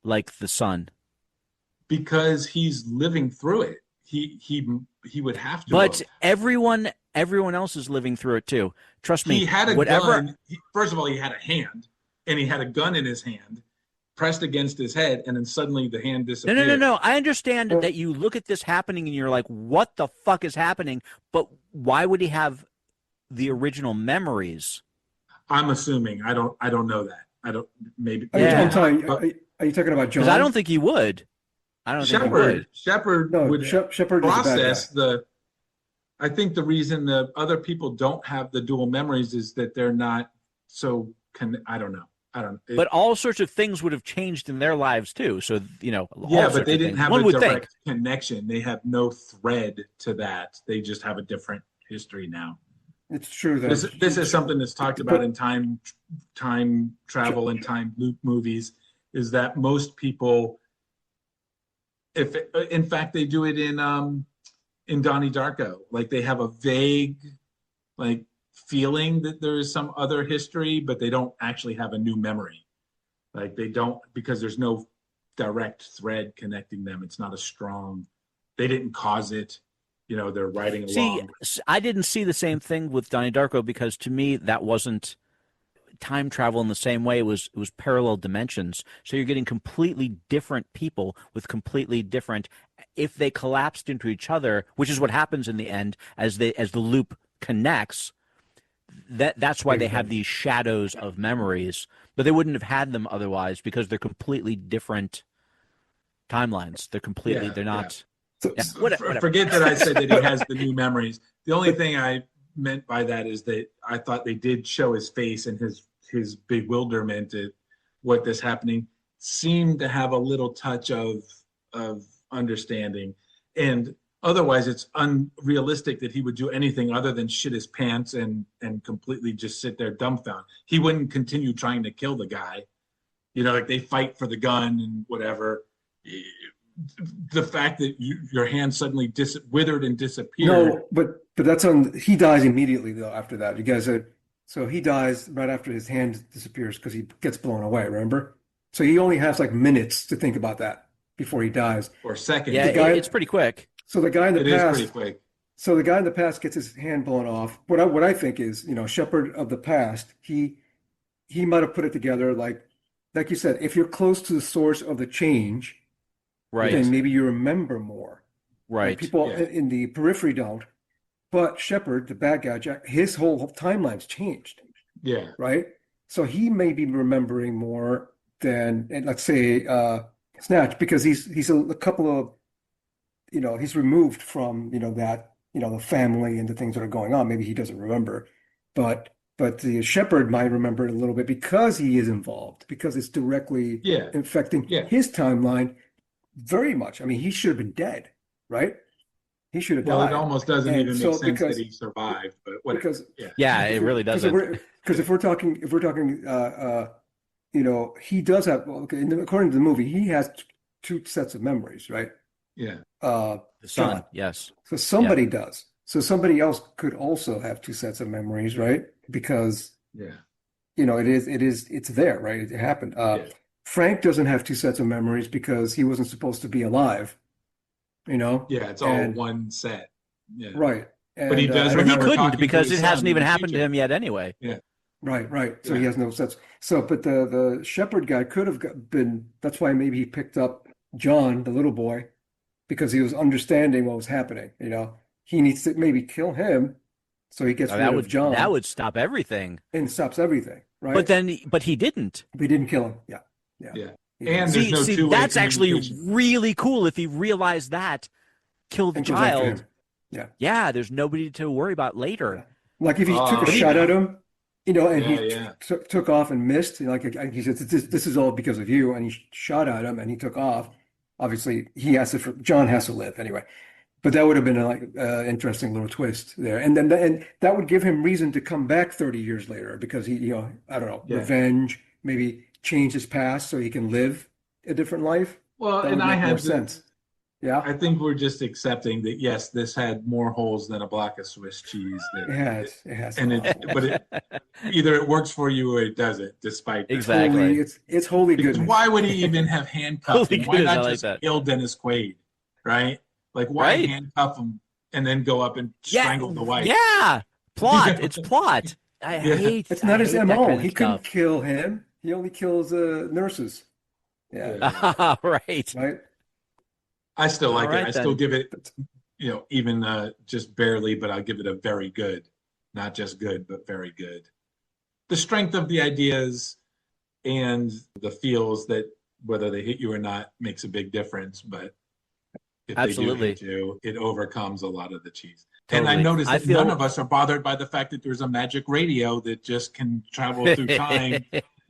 like the son. Because he's living through it. He would have to. But everyone else is living through it too. Trust me. He had a gun. First of all, he had a hand, and he had a gun in his hand, pressed against his head, and then suddenly the hand disappeared. No. I understand that you look at this happening and you're like, what the fuck is happening? But why would he have the original memories? I'm assuming. I don't know that. I don't. Maybe. Are you talking about John? Because I don't think he would. Shepard would Shepard process I think the reason the other people don't have the dual memories is that they're not so. I don't know. But all sorts of things would have changed in their lives too. So but they didn't have a direct connection. They have no thread to that. They just have a different history now. It's true that this is something that's talked about in time travel and time loop movies. Is that most people, in fact they do it in Donnie Darko, like they have a vague feeling that there is some other history, but they don't actually have a new memory. Like they don't, because there's no direct thread connecting them. It's not a strong, they didn't cause it. They're writing along. See, I didn't see the same thing with Donnie Darko because to me that wasn't time travel in the same way. It was parallel dimensions. So you're getting completely different people with completely different, if they collapsed into each other, which is what happens in the end as the loop connects. That's why they have these shadows of memories, but they wouldn't have had them otherwise because they're completely different timelines. They're not. Yeah. Whatever. Forget that I said that he has the new memories. The only thing I meant by that is that I thought they did show his face and his bewilderment at what this happening seemed to have a little touch of understanding. And otherwise, it's unrealistic that he would do anything other than shit his pants and completely just sit there dumbfounded. He wouldn't continue trying to kill the guy. Like they fight for the gun and whatever. The fact that your hand suddenly withered and disappeared. No, but that's he dies immediately though after that. You guys said so he dies right after his hand disappears because he gets blown away, remember? So he only has minutes to think about that before he dies. Or seconds. Yeah, it's pretty quick. So the guy in the past, is pretty quick. So the guy in the past gets his hand blown off. What I think is, Shepard of the past, he might have put it together like you said, if you're close to the source of the change, right, then maybe you remember more. Right. People in the periphery don't. But Shepard, the bad guy, Jack, his whole timeline's changed. Yeah. Right? So he may be remembering more than, let's say, Snatch, because he's a couple of, he's removed from, that, the family and the things that are going on. Maybe he doesn't remember. But the Shepard might remember it a little bit because he is involved, because it's directly affecting his timeline very much. I mean, he should have been dead, right? He should have Well, died. it almost doesn't And even so make sense because- that he survived, but whatever. Because Yeah. Yeah, it really doesn't. Because if we're talking, you know, he does have. Well, okay, according to the movie, he has two sets of memories, right? Yeah. The son, John. yes. So somebody does. So somebody else could also have two sets of memories, right? Because Yeah. you know, it's there, right? It happened. Yeah. Frank doesn't have two sets of memories because he wasn't supposed to be alive, you know? Yeah. It's all And- one set. Yeah. Right. And, But he does I But don't he remember know- couldn't talking to because his it son hasn't in even the happened to future. him yet anyway. Right. So Yeah. he has no sets. So, but the shepherd guy could have been, that's why maybe he picked up John, the little boy, because he was understanding what was happening, you know? He needs to maybe kill him so he gets rid of John that would stop everything. and stops everything, right? But he didn't. We didn't kill him. Yeah. Yeah. He And didn't. there's no two-way that's actually communication. really cool if he realized that, killed the And goes after child. him. Yeah. Yeah, there's nobody to worry about later. Like if he took a But he- shot at him, you know, and Yeah, he yeah. took off and missed, you know, like he said, this is all because of you, and he shot at him and he took off. Obviously, John has to live anyway. But that would have been a interesting little twist there, and that would give him reason to come back 30 years later because he, you know, I don't know, Yeah. revenge, maybe change his past so he can live a different life. Well, That and would I make more had sense. Yeah, I think we're just accepting that yes, this had more holes than a block of Swiss cheese. it has. It has. And either it works for you or it doesn't, despite that. Exactly. Holy, it's holy Because goodness. why would he even have handcuffed Holy him? Why goodness, I not like just that. kill Dennis Quaid, right? Like why Right. handcuff him and then go up and strangle the wife? Yeah, plot. Yeah. It's plot. I Yeah. hate. It's not I his hate that MO. kind of He couldn't stuff. kill him. He only kills nurses. Yeah, Right. right. I still like All right, it. I still then. give it, you know, even just barely, but I'll give it a very good, not just good, but very good. The strength of the ideas and the feels that whether they hit you or not makes a big difference. But if Absolutely. they do hit you, it overcomes a lot of the cheese. And I Totally. noticed I that feel- none of us are bothered by the fact that there's a magic radio that just can travel through time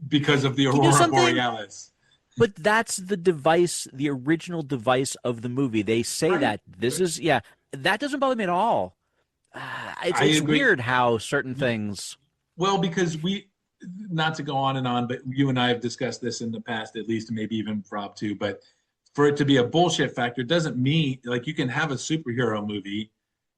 because of the you do aurora something? borealis. But that's the device, the original device of the movie. They say Right. that this is, yeah, that doesn't bother me at all. It's I agree. weird how certain things. Well, because not to go on and on, but you and I have discussed this in the past, at least, maybe even Rob too. But for it to be a bullshit factor doesn't mean like you can have a superhero movie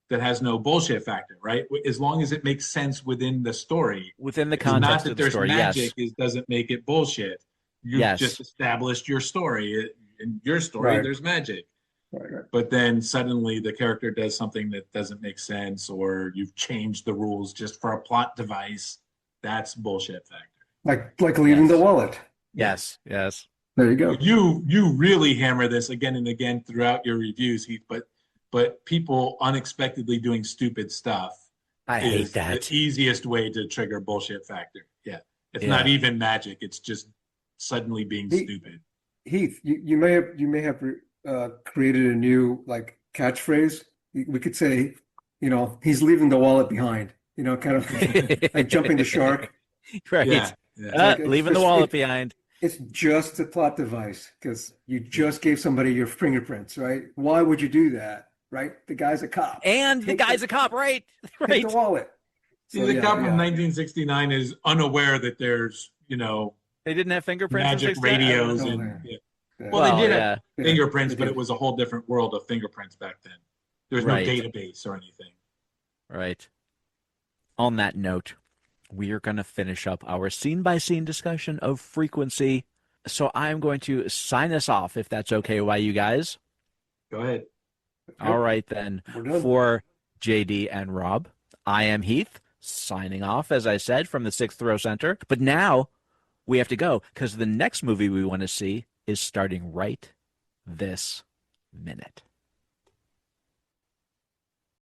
that has no bullshit factor, right? As long as it makes sense within the story. Within the It's not context that of the there's story, magic yes. doesn't make it bullshit. You've Yes. just established your story. In your story, Right. there's magic. Right. But then suddenly the character does something that doesn't make sense, or you've changed the rules just for a plot device. That's bullshit factor. Like leaving the Yes. wallet. Yes, yes. There you go. You really hammer this again and again throughout your reviews, Heath. But people unexpectedly doing stupid stuff I is hate that. the easiest way to trigger bullshit factor. Yeah, it's Yeah. not even magic. It's just suddenly being He- stupid. Heath, you may have created a new like catchphrase. We could say, you know, he's leaving the wallet behind. You know, kind of like jumping the shark. Right. Yeah, yeah. Like, Leaving the it's- wallet behind. It's just a plot device because you just gave somebody your fingerprints, right? Why would you do that, right? The guy's a cop. And the Take guy's a cop, right? Take Right. the wallet. See, So, the yeah, cop from yeah. 1969 is unaware that there's They didn't have fingerprints. in magic 69? radios Oh, and yeah. yeah. Yeah. Well, they did have yeah. Yeah, fingerprints, they but did. it was a whole different world of fingerprints back then. There's Right. no database or anything. Right. On that note, we are going to finish up our scene-by-scene discussion of Frequency. So I'm going to sign us off, if that's okay by you guys. Go ahead. All right, then. We're done. For JD and Rob, I am Heath, signing off, as I said, from the Sixth Row Center. But now we have to go because the next movie we want to see is starting right this minute.